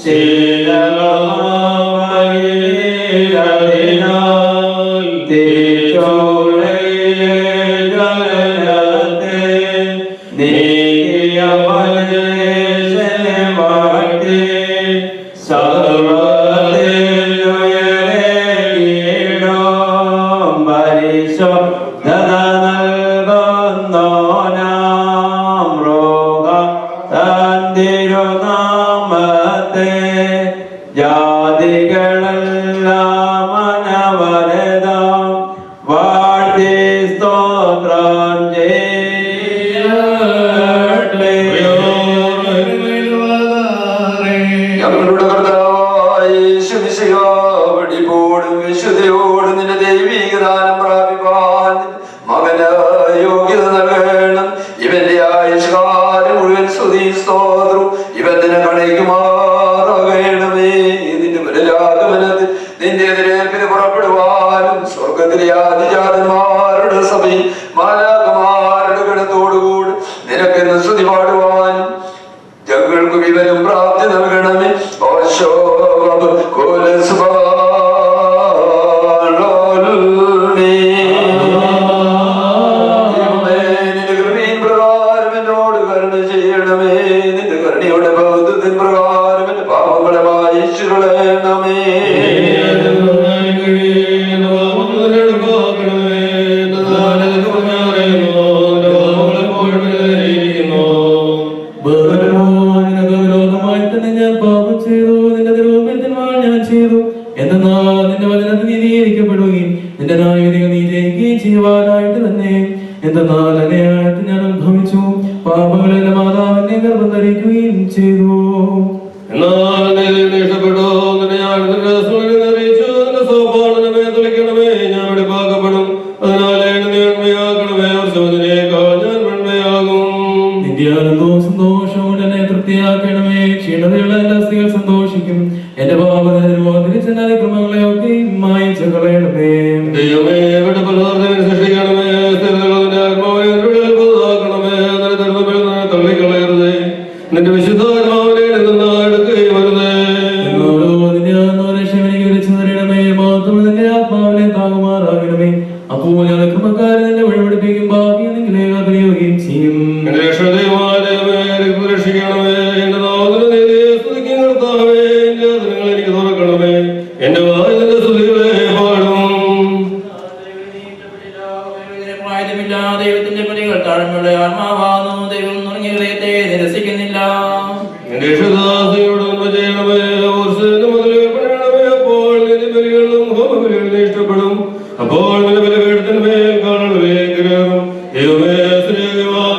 See സർവേശ്വരനെ വാഴ്ത്തി സർവ്വത്തിൽ ഉയരേകിടും പരിശുദ്ധത നൽകുന്നോനാം മൃഗ തൻ തിരുനാമത്തെ ജാതികളെല്ലാം അനവരതം വാഴ്ത്തി സ്തോത്രം ചെയ്യട്ടെ. ഞങ്ങളുടെ കർത്താവായ യേശുമിശിഹാ, വെടിപ്പോടും വിശുദ്ധയോടും നിന്റെ ദൈവീക ദാനം പ്രാപിപ്പാൻ മകനായ യോഗ്യത നൽകണം. ഇവന്റെ ആയുഷ്കാലം മുഴുവൻ സ്തുതി സ്തോത്രം ഇവൻ നിന്നെ കണയിക്കുമാറാകണമേ. നിന്റെ വരലാഗമനത്തിൽ നിന്റെ എതിരേൽപ്പിന് പുറപ്പെടുവാനും സ്വർഗത്തിലെ ആദിജാതന്മാരുടെ സഭയിൽ മാലാഖമാരുടെ ഗണത്തോടുകൂടി നിനക്കെന്ന് സ്തുതി പാടുവാനും ഞങ്ങൾക്ക് വിവരം പ്രാപ്തി നൽകണമേ. നിന്റെ കൃപയിൻ പ്രകാരം എന്നോട് കരുണ ചെയ്യണമേ. നിന്റെ കരുണയുടെ ബൗദ്ധത്തിൻ പ്രകാരം എന്റെ പാപങ്ങളെ മായിച്ചു കളയണമേ. ഗൗരവമായി തന്നെ ഞാൻ പാപം ചെയ്തു, നിന്റെ തിരുവോപേതന്മാർ ഞാൻ ചെയ്തു. എന്നാൽ നിന്റെ വചനത്തിൽ നീതീകരിക്കപ്പെടുകയും നിന്റെ ന്യായവിധികൾ നീ ജയിക്കുകയും ചെയ്യുവാനായിട്ട് തന്നെ. എന്തെന്നാൽ അനയായിട്ട് ഞാൻ ഉദ്ഭവിച്ചു, പാപങ്ങളെ മാതാവിനെ ഗർഭം ധരിക്കുകയും ചെയ്തു. എന്നാൽ നിന്നെ ഇഷ്ടപ്പെട്ടു, നിന്നെ ഞാൻ നിന്റെ സൂര്യനെ അറിയിച്ചു, നിന്റെ സോപാനമേ തുളിക്കണമേ, ഞാൻ വെടിപ്പാക്കപ്പെടും. അതിനാലേ എന്നെ വെണ്മയാക്കണമേ, വർഷത്തിനേക്കാൾ ഞാൻ വെണ്മയാകും. നിന്റെ ആനന്ദവും സന്തോഷവും എന്നെ തൃപ്തിയാക്കണമേ. ക്ഷീണതയുള്ള എല്ലാ സ്ത്രീകൾ സന്തോഷിക്കും. എന്റെ പാപത്തിരിച്ചെന്ന അതിക്രമങ്ങളെയൊക്കെ മായിച്ചു കളയണമേ. ദൈവമേ, വെടിപ്പുള്ളവരെ സൃഷ്ടിക്കണമേ, സ്ഥിരതകളുടെ ആത്മാവിനെ പുതുതാക്കണമേ. നിന്റെ തിരുമുമ്പിൽ നിന്നെ തള്ളിക്കളയരുതേ, നിന്റെ വിശുദ്ധാത്മാവിനെ നിന്ന് എടുക്കുകയും വരുതേ. നിന്റെ ആത്മാവിനെ താങ്ങുമാറാകണമേ. അപ്പോൾ ഞാൻ ക്രമക്കാരെ നിന്നെ വഴിപഠിപ്പിക്കും, ഭാവി നിങ്ങളെ അറിയുകയും ചെയ്യും. എന്റെ രക്ഷകമായ ദൈവമേ, എനിക്ക് രക്ഷിക്കണമേ. എന്റെ നാമത്തിന് നീതിയെ സ്തുതിക്കും കർത്താവേ. എന്റെ അതിരുകൾ എനിക്ക് തുറക്കണമേ. എന്റെ വായ് നിന്റെ സ്തുതികളെ പാടും. ദൈവത്തിന്റെ പണികൾ താഴ്മയുള്ള ആത്മാവാകുന്നു. ദൈവം നുറങ്ങിയ ഹൃദയത്തെ നിരസിക്കുന്നില്ല. എന്റെ രക്ഷകദാസിയോട് നന്മ ചെയ്യണമേ. ഓർസേന മുതലേ പണിയണമേ. അപ്പോൾ നിന്റെ ബലികളും ഹോമബലികളും ഇഷ്ടപ്പെടും. അപ്പോൾ നിന്റെ ബലിപീഠത്തിന്മേൽ കാണണമേ ഗ്രഹം. ദൈവമേ, സ്നേഹവാൻ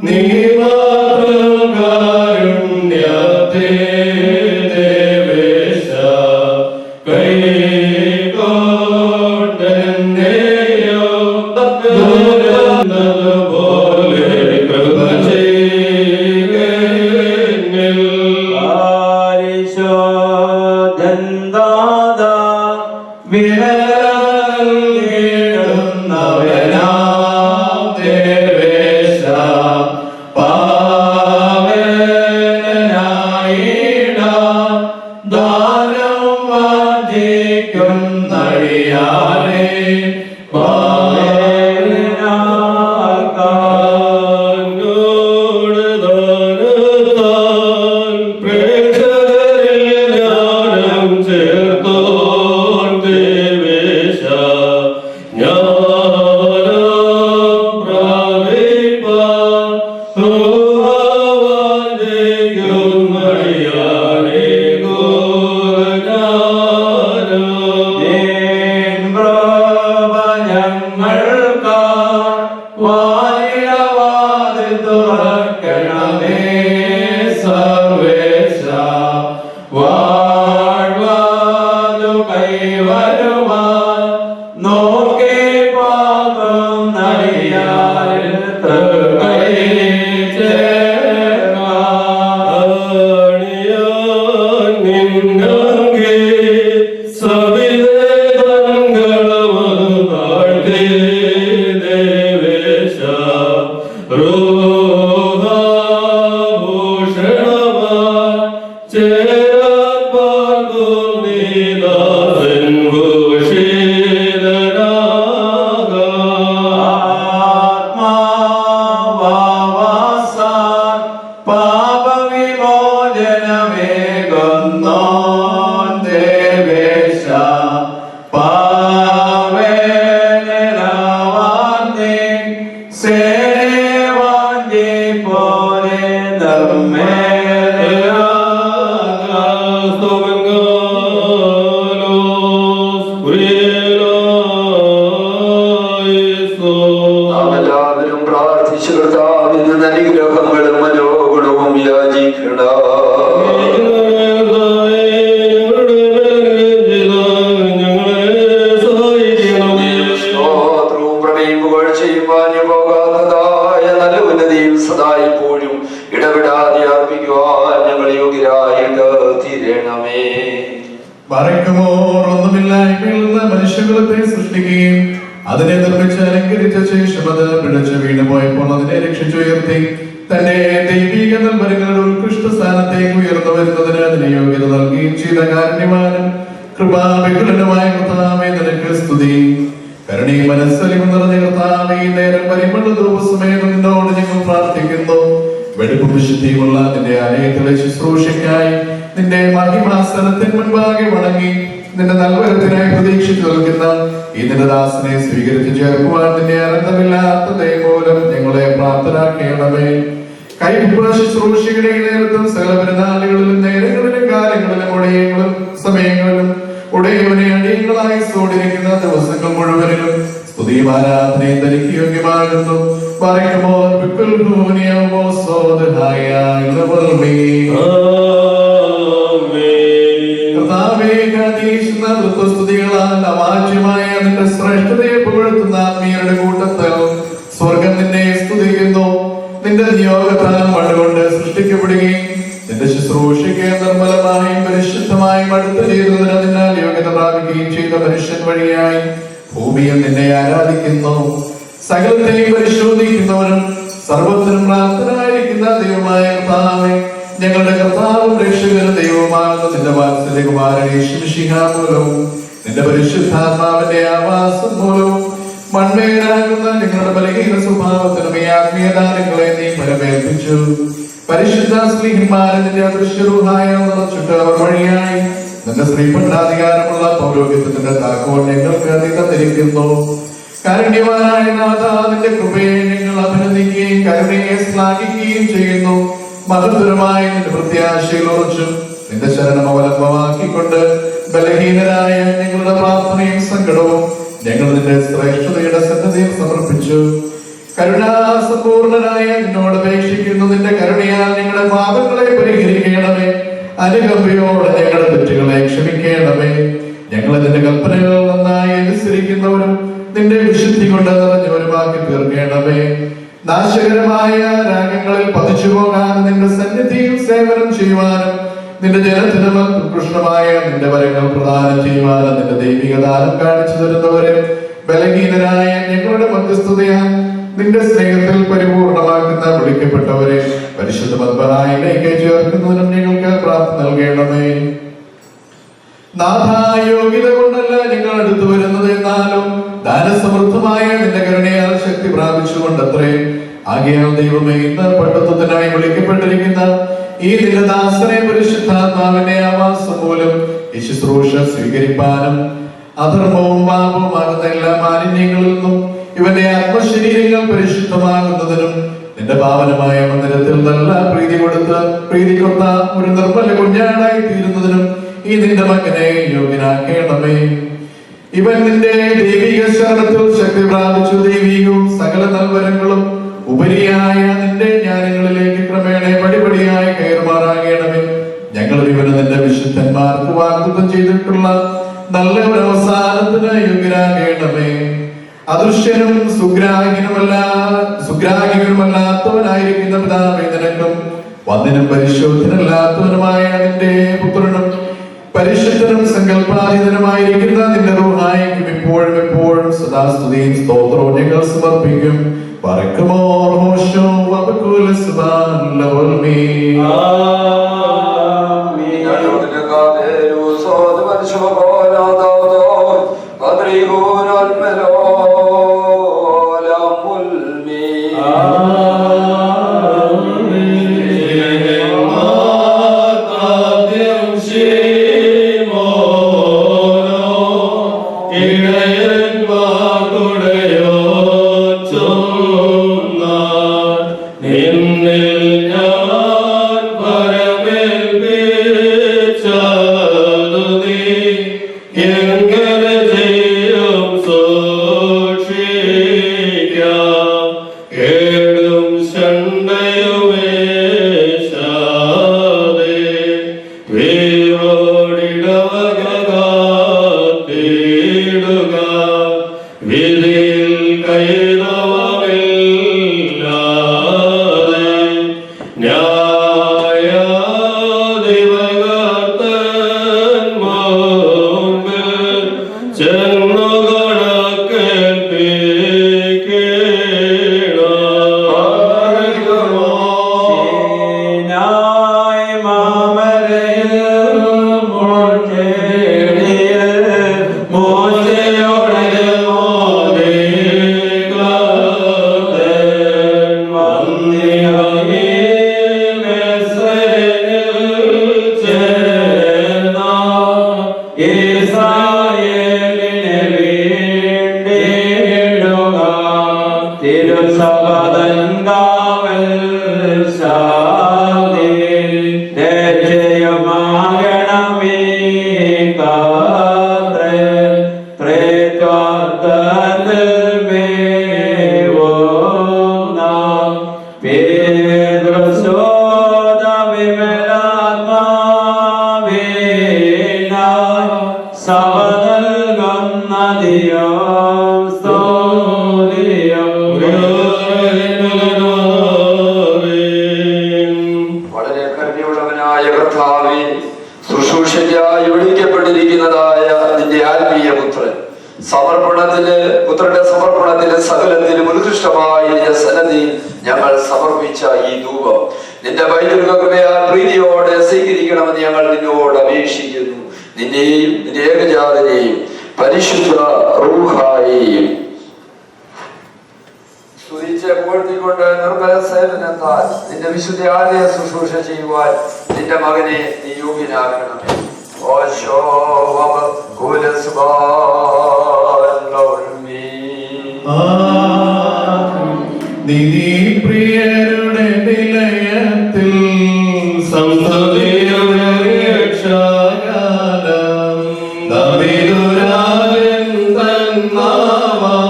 നീ മാത്രം കാരുണ്യത്തെ ദേവേശ കൈകൊണ്ടെന്നെയോ ദുരന്തതുപോലെ കൃപ ചെയ്യന്നിൽ. പരിശോധൻ ദാതാ വിരലുന്നവനാം ദേവേശ പാവനായിടാം ദാനം വാഞ്ചിക്കുന്നടിയാനേ പാവനാകാനോട് ദാനത്താൽ പ്രേക്ഷകരിൽ ജ്ഞാനം ചേർത്തോൻ ദേവേശ ജ്ഞാനം പ്രാപിപ്പാൻ വാഞ്ചിക്കുന്നടിയാനേ ഗോജ്ഞാനം. ഞങ്ങൾക്ക് വായിടവാതിൽ തുറക്കണമേ. സർവേശ വാഴ്വാതു കൈവരുവാൻ നോക്കേണമേ. മഹിമയും പുകഴ്ചയും മാഞ്ഞു പോകാത്തതായ നല്ല ഉന്നതിയും സദാ ഇപ്പോഴും ഇടപെടാതെ അർപ്പിക്കുവാൻ ഞങ്ങൾ യോഗ്യരായിട്ട് തീരണമേ. പറയ്ക്കുമോർ ഒന്നുമില്ലായ്മയിൽ നിന്ന് മനുഷ്യകുലത്തെ സൃഷ്ടിക്കുകയും അതിനെ നിർമ്മിച്ച് അലങ്കരിച്ച ശേഷം അത് പിഴച്ചു വീണുപോയപ്പോൾ അതിനെ രക്ഷിച്ചുയർത്തി തന്റെ ദൈവിക നൽവരങ്ങളുടെ ഉത്കൃഷ്ട സ്ഥാനത്തേക്ക് ഉയർന്നു വരുന്നതിന് അതിനെ യോഗ്യത നൽകുകയും ചെയ്ത കാരുണ്യവാനും കൃപാവികുലനുമായ കർത്താവേ, നിനക്ക് സ്തുതി. കരുണയും മനസ്സലിവും നിറഞ്ഞ കർത്താവേ, ഈ നേരം പരിമള ധൂപസമേതം നിന്നോട് ഞങ്ങൾ പ്രാർത്ഥിക്കുന്നു. വെടുപ്പും വിശുദ്ധിയുമുള്ള നിന്റെ ആലയത്തിലെ ശുശ്രൂഷയ്ക്കായി നിന്റെ മഹിമാസനത്തിന് മുൻപാകെ വണങ്ങി നിന്റെ നൽവരത്തിനായി പ്രതീക്ഷിച്ചു നിൽക്കുന്ന ഈ നിന്റെ ദാസനെ സ്വീകരിച്ചു ചേർക്കുവാൻ നിന്റെ അനന്തമില്ലാത്ത ദൈവമൂലം ഞങ്ങളെ പ്രാപ്തരാക്കേണമേ. കൈപ്പുറ ശുശ്രൂഷയുടെ നേരത്തും സകല പെരുന്നാളുകളിലും നേരങ്ങളിലും കാലങ്ങളിലും ഉടയങ്ങളും സമയങ്ങളിലും ഉടയവനെ അടിയങ്ങളായി സോടിരിക്കുന്ന ദിവസങ്ങൾ മുഴുവനിലും സ്തുതിയും ആരാധനയും തനിക്ക് യോഗ്യമാകുന്നു. പറയുമോ സ്തുതികളാൽ അവാച്യമായ നിന്റെ ശ്രേഷ്ഠതയെ പുകഴ്ത്തുന്ന ആത്മീയരുടെ കൂട്ടത്തിൽ സ്വർഗം നിന്നെ സ്തുതിക്കുന്നു. നിന്റെ നിയോഗത്താൽ മണ്ണുകൊണ്ട് സൃഷ്ടിക്കപ്പെടുകയും നിന്റെ ശുശ്രൂഷയ്ക്ക് നിർമ്മലമായും പരിശുദ്ധമായും അടുത്ത് ചെയ്തതിന് അതിനാൽ യോഗ്യത പ്രാപിക്കുകയും ചെയ്ത മനുഷ്യൻ വഴിയായി ഭൂമിയിൽ നിന്നെ ആരാധിക്കുന്നു. സകലത്തെയും പരിശോധിക്കുന്നവനും സർവത്തിനും പ്രാപ്തനായിരിക്കുന്ന ദൈവമായ കർത്താവേ, ഞങ്ങളുടെ കർത്താവും രക്ഷകനും ദൈവമാകുന്ന നിന്റെ വാത്സല്യകുമാരൻ യേശുമിശിഹാ മൂലവും നിന്റെ പരിശുദ്ധാത്മാവിന്റെ ആവാസം മൂലവും മൺമേലാകുന്ന നിങ്ങളുടെ ബലഹീന സ്വഭാവത്തിനും ഈ ആത്മീയദാനങ്ങളെ നീ പരമേൽപ്പിച്ചു. പരിശുദ്ധ സ്ത്രീഹന്മാരെ നിന്റെ അദൃശ്യരൂഹായ നിറച്ചിട്ട് അവർ വഴിയായി നിന്റെ സ്ത്രീപണ്ഡാധികാരമുള്ള പൗരോഹിത്യത്തിന്റെ താക്കോൽ ഞങ്ങൾക്ക് നീ തന്നിരിക്കുന്നു. കാരുണ്യവാനായ നാഥ, നിന്റെ കൃപയെ ഞങ്ങൾ അഭിനന്ദിക്കുകയും കരുണയെ ശ്ലാഘിക്കുകയും ചെയ്യുന്നു. മഹത്തരമായ നിന്റെ പ്രത്യാശയിൽ ഉറച്ചും നിന്റെ ശരണം അവലംബമാക്കിക്കൊണ്ട് ബലഹീനരായ ഞങ്ങളുടെ പ്രാർത്ഥനയും സങ്കടവും ഞങ്ങൾ നിന്റെ ശ്രേഷ്ഠതയുടെ സന്നദ്ധയിൽ സമർപ്പിച്ചു. കരുണാസമ്പൂർണനായ നിന്നോട് അപേക്ഷിക്കുന്നു. നിന്റെ കരുണയാൽ ഞങ്ങളുടെ പാപങ്ങളെ പരിഹരിക്കണമേ. അനുകമ്പയോടെ ഞങ്ങളുടെ തെറ്റുകളെ ക്ഷമിക്കണമേ. ഞങ്ങൾ നിന്റെ കൽപ്പനകൾ നന്നായി അനുസരിക്കുന്നവരും നിന്റെ വിശുദ്ധി കൊണ്ട് നിറഞ്ഞവരുമാക്കി തീർക്കണമേ. നാശകരമായ രാഗങ്ങളിൽ പതിച്ചു പോകാൻ നിന്റെ സന്നിധിയിൽ സേവനം ചെയ്യുവാനും നിന്റെ ജനത്തിന് ഉത്കൃഷ്ടമായ നിന്റെ വരങ്ങൾ പ്രദാനം ചെയ്യുവാനും നിന്റെ ദൈവിക ദാനം കാണിച്ചു തരുന്നവരെ ബലഹീനരായ ഞങ്ങളുടെ മധ്യസ്ഥതയാൽ നിന്റെ സ്നേഹത്തിൽ പരിപൂർണമാക്കുന്ന വിളിക്കപ്പെട്ടവരെ പരിശുദ്ധ പത്മനായിലേക്ക് ചേർക്കുന്നതിനും ഞങ്ങൾക്ക് പ്രാർത്ഥന നൽകണമേ. നാഥ, യോഗ്യത കൊണ്ടല്ല ഞങ്ങൾ അടുത്തു വരുന്നത്, എന്നാലും ദാനസമൃദ്ധമായ നിന്റെ കരുണയാൽ ശക്തി പ്രാപിച്ചുകൊണ്ടത്രേ. ആകയാൽ ദൈവമേ, ഇന്ന് പട്ടത്വത്തിനായി വിളിക്കപ്പെട്ടിരിക്കുന്ന ഈ നിന്റെ ദാസനെ പരിശുദ്ധാത്മാവിന്റെ ആവാസം മൂലം ഈ ശുശ്രൂഷ സ്വീകരിപ്പാനും അധർമ്മവും പാപവുമാകുന്ന എല്ലാ മാലിന്യങ്ങളിൽ നിന്നും ഇവന്റെ ആത്മശരീരങ്ങൾ പരിശുദ്ധമാകുന്നതിനും നിന്റെ പാവനമായ മന്ദിരത്തിൽ നല്ല പ്രീതി കൊടുത്ത ഒരു നിർമ്മല കുഞ്ഞാടായി തീരുന്നതിനും ഈ നിന്റെ മകനെ യോഗ്യനാക്കേണമേ. ഇവൻ നിന്റെ ദൈവിക ശരണത്തിൽ ശക്തി പ്രാപിച്ചു ദൈവികവും സകല നൽവരങ്ങളും ഉപരിയായ നിന്റെ ജ്ഞാനങ്ങളിലേക്ക് ക്രമേണ പടിപടിയായി കയറുമാറാകണമേ. ഞങ്ങൾ ഇവന് നിന്റെ വിശുദ്ധന്മാർക്ക് വാഗ്ദത്തം ചെയ്തിട്ടുള്ള നല്ല ഒരു അവസാനത്തിന് യോഗ്യരാകണമേ. അദൃശ്യനും സുഗ്രാഹികനുമല്ലാത്തവനായിരിക്കുന്ന പിതാവേ, നിനക്കും വന്ദനം പരിശോധനല്ലാത്തവനുമായ നിന്റെ പുത്രനും പരിശുദ്ധനും സങ്കല്പാതീതനുമായിരിക്കുന്ന നിന്റെ റൂഹായിക്കും ഇപ്പോഴും എപ്പോഴും സദാസ്തുതിയും സ്തോത്രവും ഞങ്ങൾ സമർപ്പിക്കും. പറക്കുമോർ ഹോശോ വബകുൽ സുബ്ഹാൻ ലവൽമീ. വിധിയിൽ വളരെ കരുണയുള്ളവനായ കർത്താവേ, ശുശ്രൂഷയ്ക്കായി വിളിക്കപ്പെട്ടിരിക്കുന്നതായ നിന്റെ ആത്മീയ പുത്രൻ പുത്രന്റെ സമർപ്പണത്തിലെ സകലത്തിലും ഉത്കൃഷ്ടമായ സന്നദ്ധിയിൽ ഞങ്ങൾ സമർപ്പിച്ച ഈ ധൂപം നിന്റെ പൈതൃക കൃപയാൽ പ്രീതിയോടെ സ്വീകരിക്കണമെന്ന് ഞങ്ങൾ നിന്നോട് അപേക്ഷിക്കുന്നു. നിന്നെയും നിന്റെ ഏകജാതനെയും പരിശുദ്ധ റൂഹായെയും സ്തുതിച്ച് പുകഴ്ത്തിക്കൊണ്ട് നിർമ്മല സേവനത്താൽ നിന്റെ വിശുദ്ധ ആലയ ശുശ്രൂഷ ചെയ്യുവാൻ നിന്റെ മകനെ നീ യോഗ്യനാക്കണമേ. പ്രിയരുടെ നിലയത്തിൽ സംസ്കൃതിയുടെ രക്ഷാകാലം ദാവീദുരാജൻ തൻ നാമം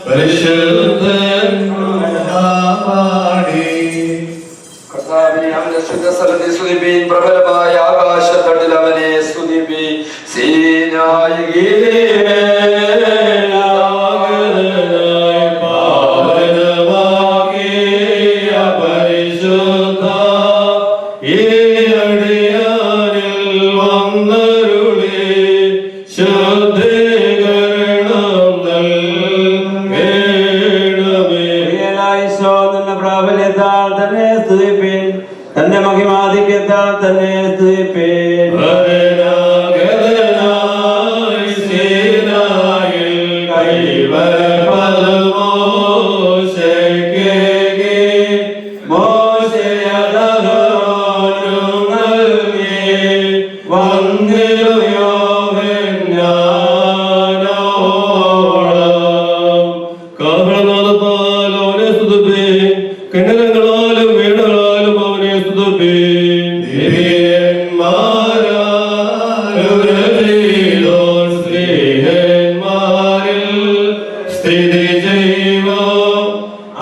പരിശുദ്ധൻ പാടി. കർത്താവേ, അവന്റെ ശുദ്ധസ്ഥലത്തെ സ്തുതിപ്പീൻ, പ്രബലമായ ആകാശത്തട്ടിൽ അവനെ സ്തുതിപ്പീൻ. പ്രാബല്യത്താൽ തന്നെ സ്തുതിപ്പീൻ, തന്റെ മഹിമാധിക്യത്താൽ തന്നെ സ്തുതിപ്പീൻ. കിണരങ്ങളാലും വീടുകളാലും അവനെ സ്തുതിപ്പീൻ. സ്ഥിതി ചെയ്യുക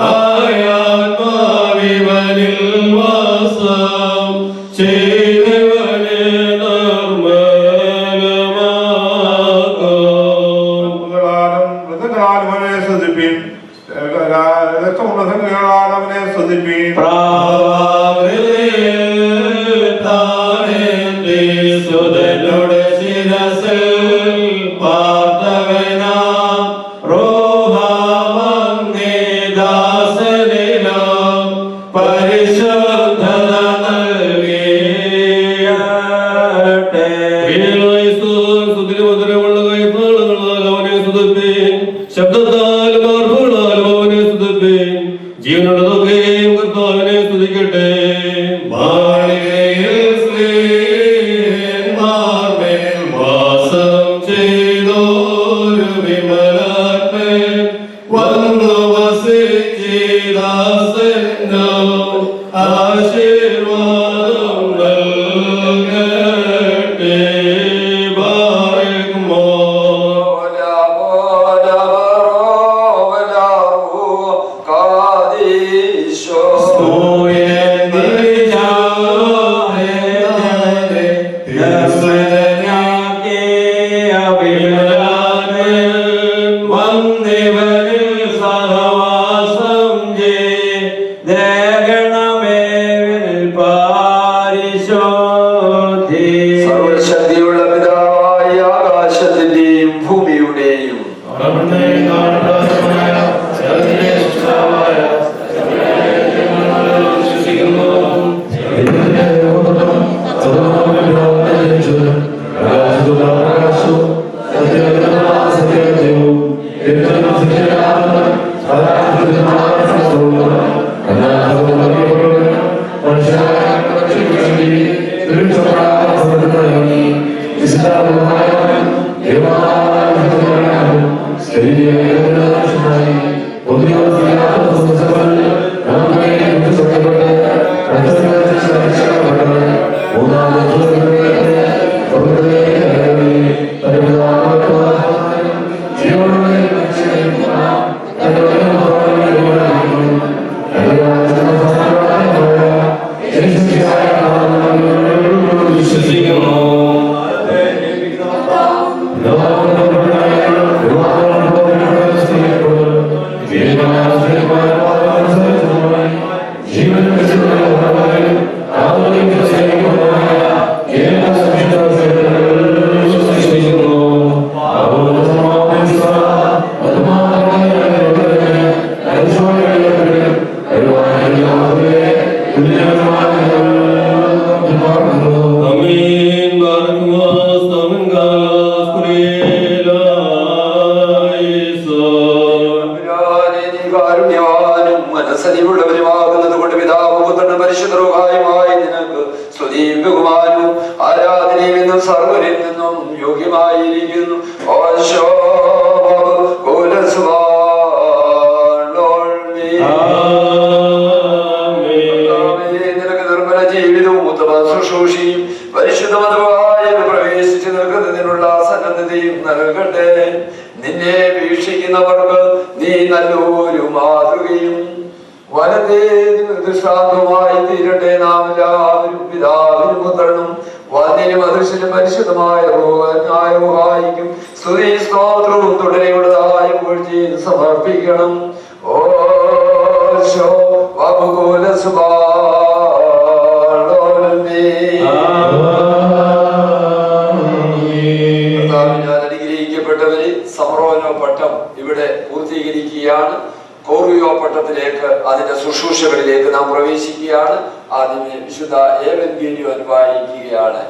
ആയാത്മാവിവനിൽ വാസം ചെയ്തവനെ സുതനുടെ ശിരസിൽ പാർത്തവനാ റോഹാമന്ദിദാസനിലോ പരിശുദ്ധത നൽകിയട്ടെ. സുതിരുമധുരമുള്ള കൈത്താളങ്ങളാൽ അവനെ സ്തുതിപ്പീൻ, ശബ്ദത്താലും ആർപ്പുകളാലും അവനെ സ്തുതിപ്പീൻ. ജീവനുള്ളതൊക്കെയും കർത്താവിനെ സ്തുതിക്കട്ടെ. മാളികയിൽ സ്ത്രീയന്മാർമേൽ വാസം ചെയ്തോരു വിമലാത്മൻ വന്നു വസിച്ചിദാസനോ ആശീർവാദം നൽകട്ടെ. ബാരക്കുമോ വന്നിവരിൽ മനസ്സലിവുള്ളവരുമാകുന്നത് കൊണ്ട് പിതാവ് പുത്രനും പരിശുദ്ധരുമായി നിനക്ക് സ്തുതിയും ബഹുമാനവും ആരാധനയിൽ നിന്നും സർവരിൽ നിന്നും യോഗ്യമായിരിക്കുന്നു. നിനക്ക് നിർമ്മല ജീവിതവും ഉത്തമ ശുശ്രൂഷയും പരിശുദ്ധ മതമായ പ്രവേശിച്ചു നിൽക്കുന്നതിനുള്ള സന്നദ്ധതയും നൽകട്ടെ. നിന്നെ വീക്ഷിക്കുന്നവർക്ക് നീ നല്ലൊരു മാതൃകയും വലതേ ദൃഷ്ടാന്തവുമായി തീരട്ടെ. നാം എല്ലാവരും പിതാവിനും പുത്രനും വന്യനും അദൃശ്യനും പരിശുദ്ധമായ ന്യായവുമായിരിക്കും സ്തുതി സ്തോത്രവും തുടരെയുള്ളതായ പൂഴ്ചയും സമർപ്പിക്കണം. ഞാൻ അനുഗ്രഹിക്കപ്പെട്ടവരെ സമറോനോ പട്ടം ഇവിടെ പൂർത്തീകരിക്കുകയാണ്. കോറിയോ പട്ടത്തിലേക്ക് അതിന്റെ ശുശ്രൂഷകളിലേക്ക് നാം പ്രവേശിക്കുകയാണ്. ആദ്യമേ വിശുദ്ധ ഏവൻഗേലിയോൻ വായിക്കുകയാണ്.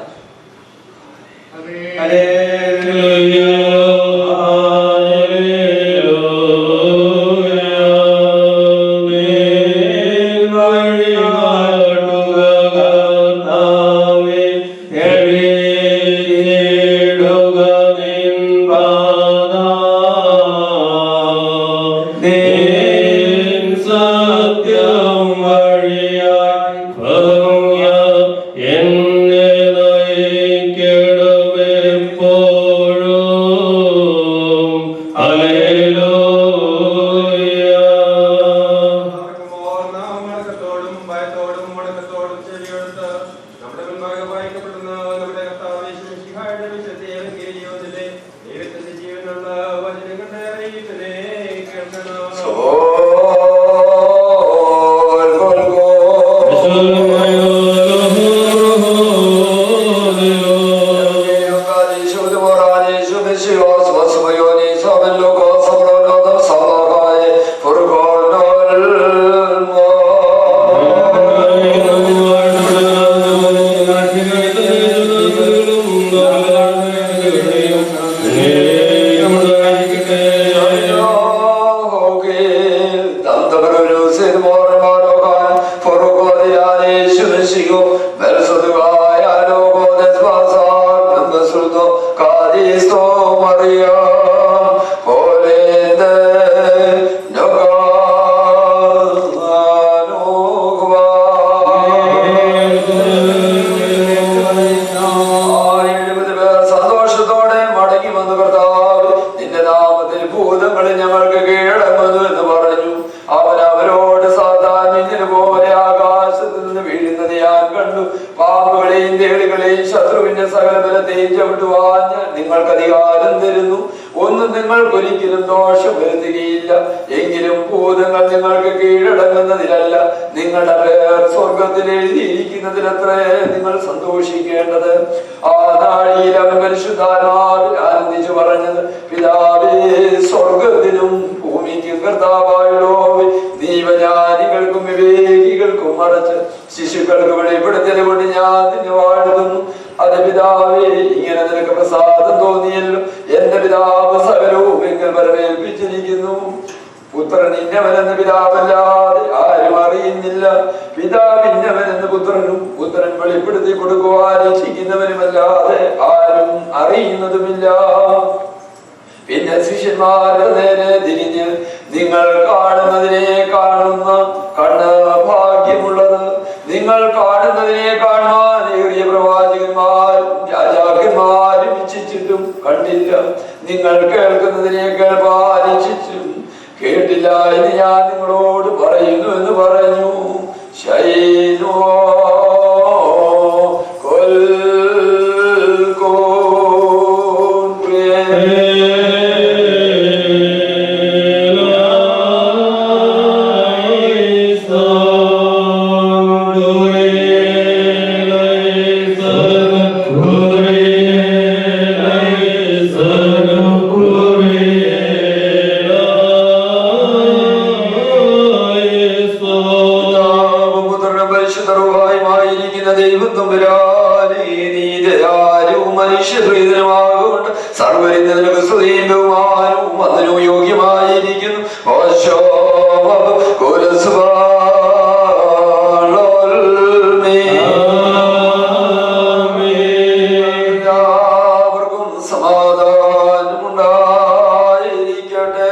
പുത്രൻ ഇന്നവനെന്ന് പിതാവല്ലാതെ ആരും അറിയുന്നില്ല. പിതാവ് ഇന്നവനെന്ന് പുത്രനും പുത്രൻ വെളിപ്പെടുത്തി കൊടുക്കുവാൻ ഇച്ഛിക്കുന്നവനുമല്ലാതെ ആരും അറിയുന്നതുമില്ല. പിന്നെ ശിഷ്യന്മാരുടെ നേരെ തിരിഞ്ഞ്, നിങ്ങൾ കാണുന്നതിനെ കാണുന്ന കണ്ണ് ഭാഗ്യമുള്ളത്. നിങ്ങൾ കാണുന്നതിനെ കാണുവാൻ ഏറിയ പ്രവാചകന്മാരും രാജാക്കന്മാരും ഇച്ഛിച്ചിട്ടും കണ്ടില്ല. നിങ്ങൾ കേൾക്കുന്നതിനെ കേൾപ്പാൻ ഇച്ഛിച്ചും കേട്ടില്ല എന്ന് ഞാൻ നിങ്ങളോട് പറയുന്നു എന്ന് പറഞ്ഞു. ശൈനോ മനുഷ്യപ്രീതനുമാകൊണ്ട് സർവരിന്നതിന് സ്തുതിയും ബഹുമാനവും അതിനും യോഗ്യമായിരിക്കുന്നു. എല്ലാവർക്കും സമാധാനം ഉണ്ടായിരിക്കട്ടെ.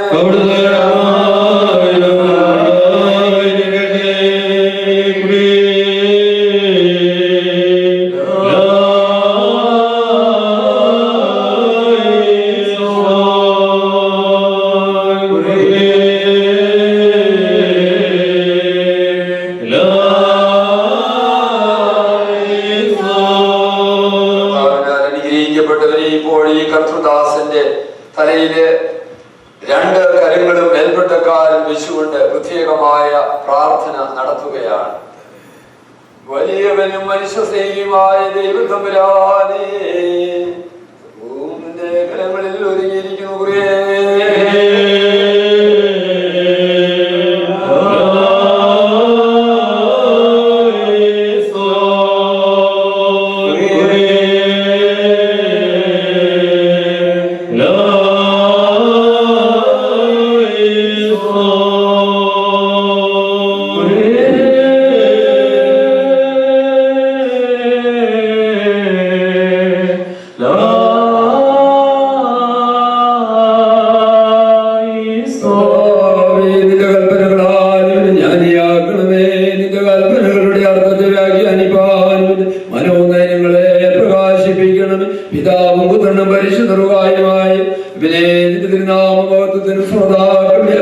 തലയില് രണ്ട് കരങ്ങളും മേൽപ്പെട്ടക്കാലും വെച്ചുകൊണ്ട് പ്രത്യേകമായ പ്രാർത്ഥന നടത്തുകയാണ്. വലിയവനും മനുഷ്യസ്നേഹിയുമായ ദൈവം തമ്പുരാനേ, നിന്റെ കരങ്ങളിൽ ഒരുങ്ങിയിരിക്കുന്നു. പിതാവും പുത്രനും പരിശുദ്ധരുമായുമായി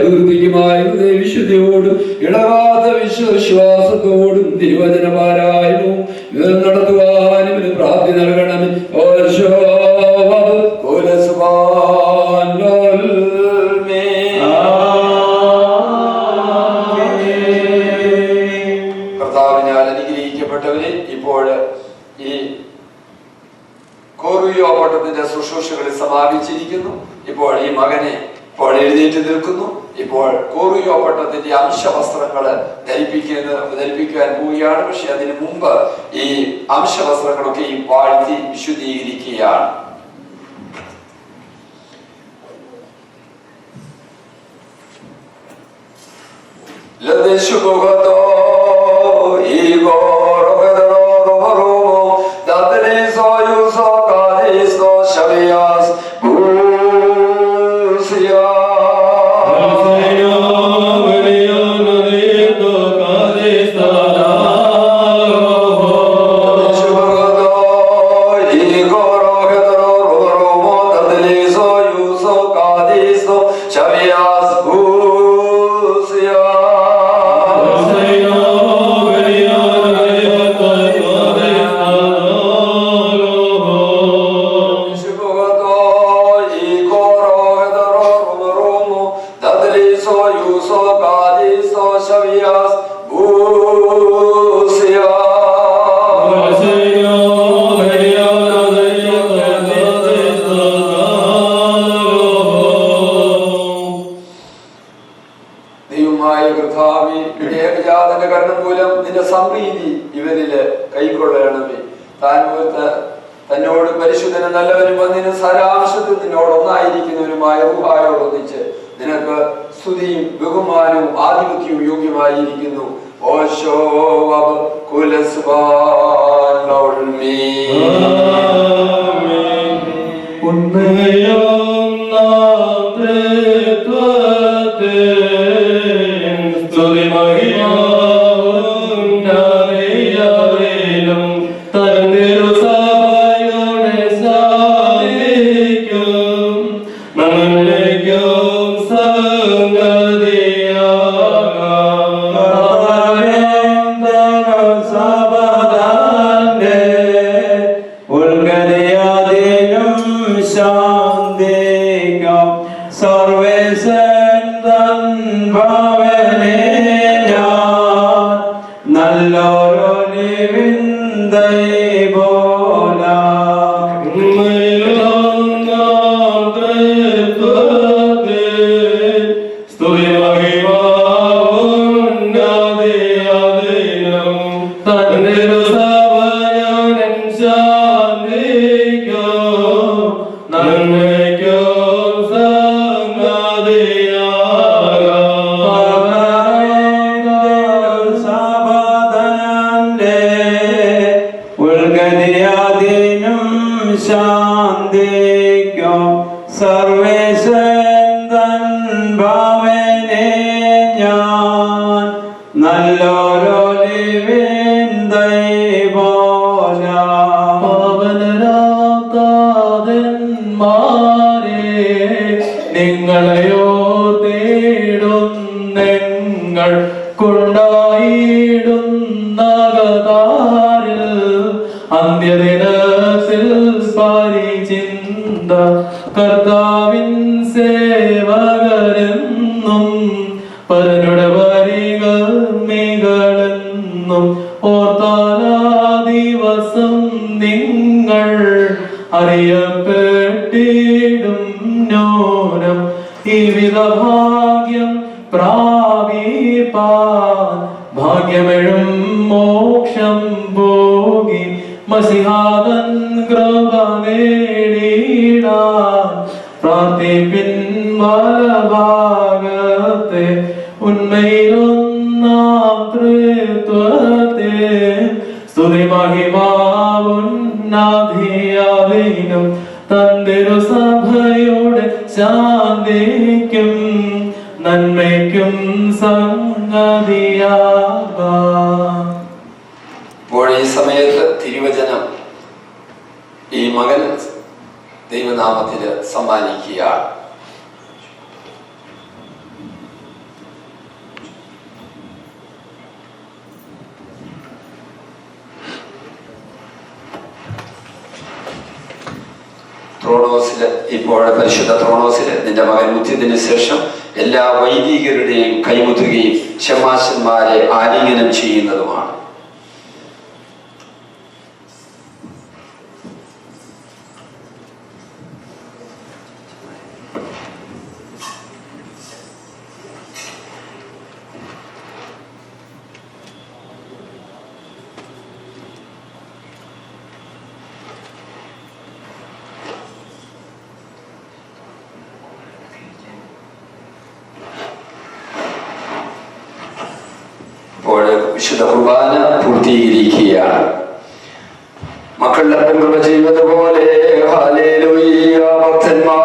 അഭിവൃദ്ധിക്കുമായി വിശുദ്ധിയോടും ഇളവാത്ത വിശ്വാസത്തോടും തിരുവചന പാരായണവും നടത്തുവാനും പ്രാപ്തി നൽകണം. കർത്താവിനാൽ അനുഗ്രഹിക്കപ്പെട്ടവരെ, ഇപ്പോൾ ഈ കോറിയോ പട്ടത്തിന്റെ ശുശ്രൂഷകളിൽ സമാപിച്ചിരിക്കുന്നു. ഇപ്പോൾ ഈ മകനെ ഇപ്പോൾ എഴുന്നേറ്റ് നിൽക്കുന്നു. ഇപ്പോൾ കോറിയോ പട്ടത്തിന്റെ അംശവസ്ത്രങ്ങൾ ധരിപ്പിക്കാൻ പോവുകയാണ്. പക്ഷെ അതിനു മുമ്പ് ഈ അംശവസ്ത്രങ്ങളൊക്കെ ഈ വാഴ്ത്തി വിശുദ്ധീകരിക്കുകയാണ്. തന്നോട് പരിശുദ്ധനും നല്ലവനും വന്നിന് സാരാംശത്തിൽ നിന്നോട് ഒന്നായിരിക്കുന്നവരുമായ ഊഹായോടൊന്നിച്ച് നിനക്ക് സ്തുതിയും ബഹുമാനവും ആധിപത്യവും യോഗ്യമായിരിക്കുന്നു. ഓശോ കർത്താവിൻ സേവകരെന്നും പരനുടെ വരികൾ മികളെന്നും ഓർത്താലാ ദിവസം നിങ്ങൾ അറിയപ്പെട്ടിടും ന്യൂനം ഈ വിധഭാഗ്യം പ്രാപിപ്പാൻ ഭാഗ്യമെഴും മോക്ഷം പോകി മസിഹാദൻ കൃപ നേടിടാൻ പ്രാർത്ഥിപ്പിൻ വലഭാഗത്തെ ഉന്മയിലൊന്നാം തൃത്വത്തെ സ്തുതി മഹിമാവുന്നധിയാതീനം തന്തിരു സഭയുടെ ശാന്തിക്കും നന്മയ്ക്കും സംഗതിയാകാം. ഇപ്പോൾ ഈ സമയത്ത് തിരുവചനം ഈ മകൻ ദൈവനാമത്തിൽ സമ്മാനിക്കുകയാണ്. ത്രോണോസില് ഇപ്പോഴത്തെ പരിശുദ്ധ ത്രോണോസില് നിന്റെ മകൻ മുത്തിയതിനു ശേഷം എല്ലാ വൈദികരുടെയും കൈമുത്തുകയും ക്ഷമാശന്മാരെ ആലിംഗനം ചെയ്യുന്നതുമാണ്. വിശുദ്ധ കുർബാന പൂർത്തീകരിക്കുകയാണ്. മക്കളുടെ കൃപ ചെയ്തതുപോലെ ഹല്ലേലൂയ ഭക്തന്മാർ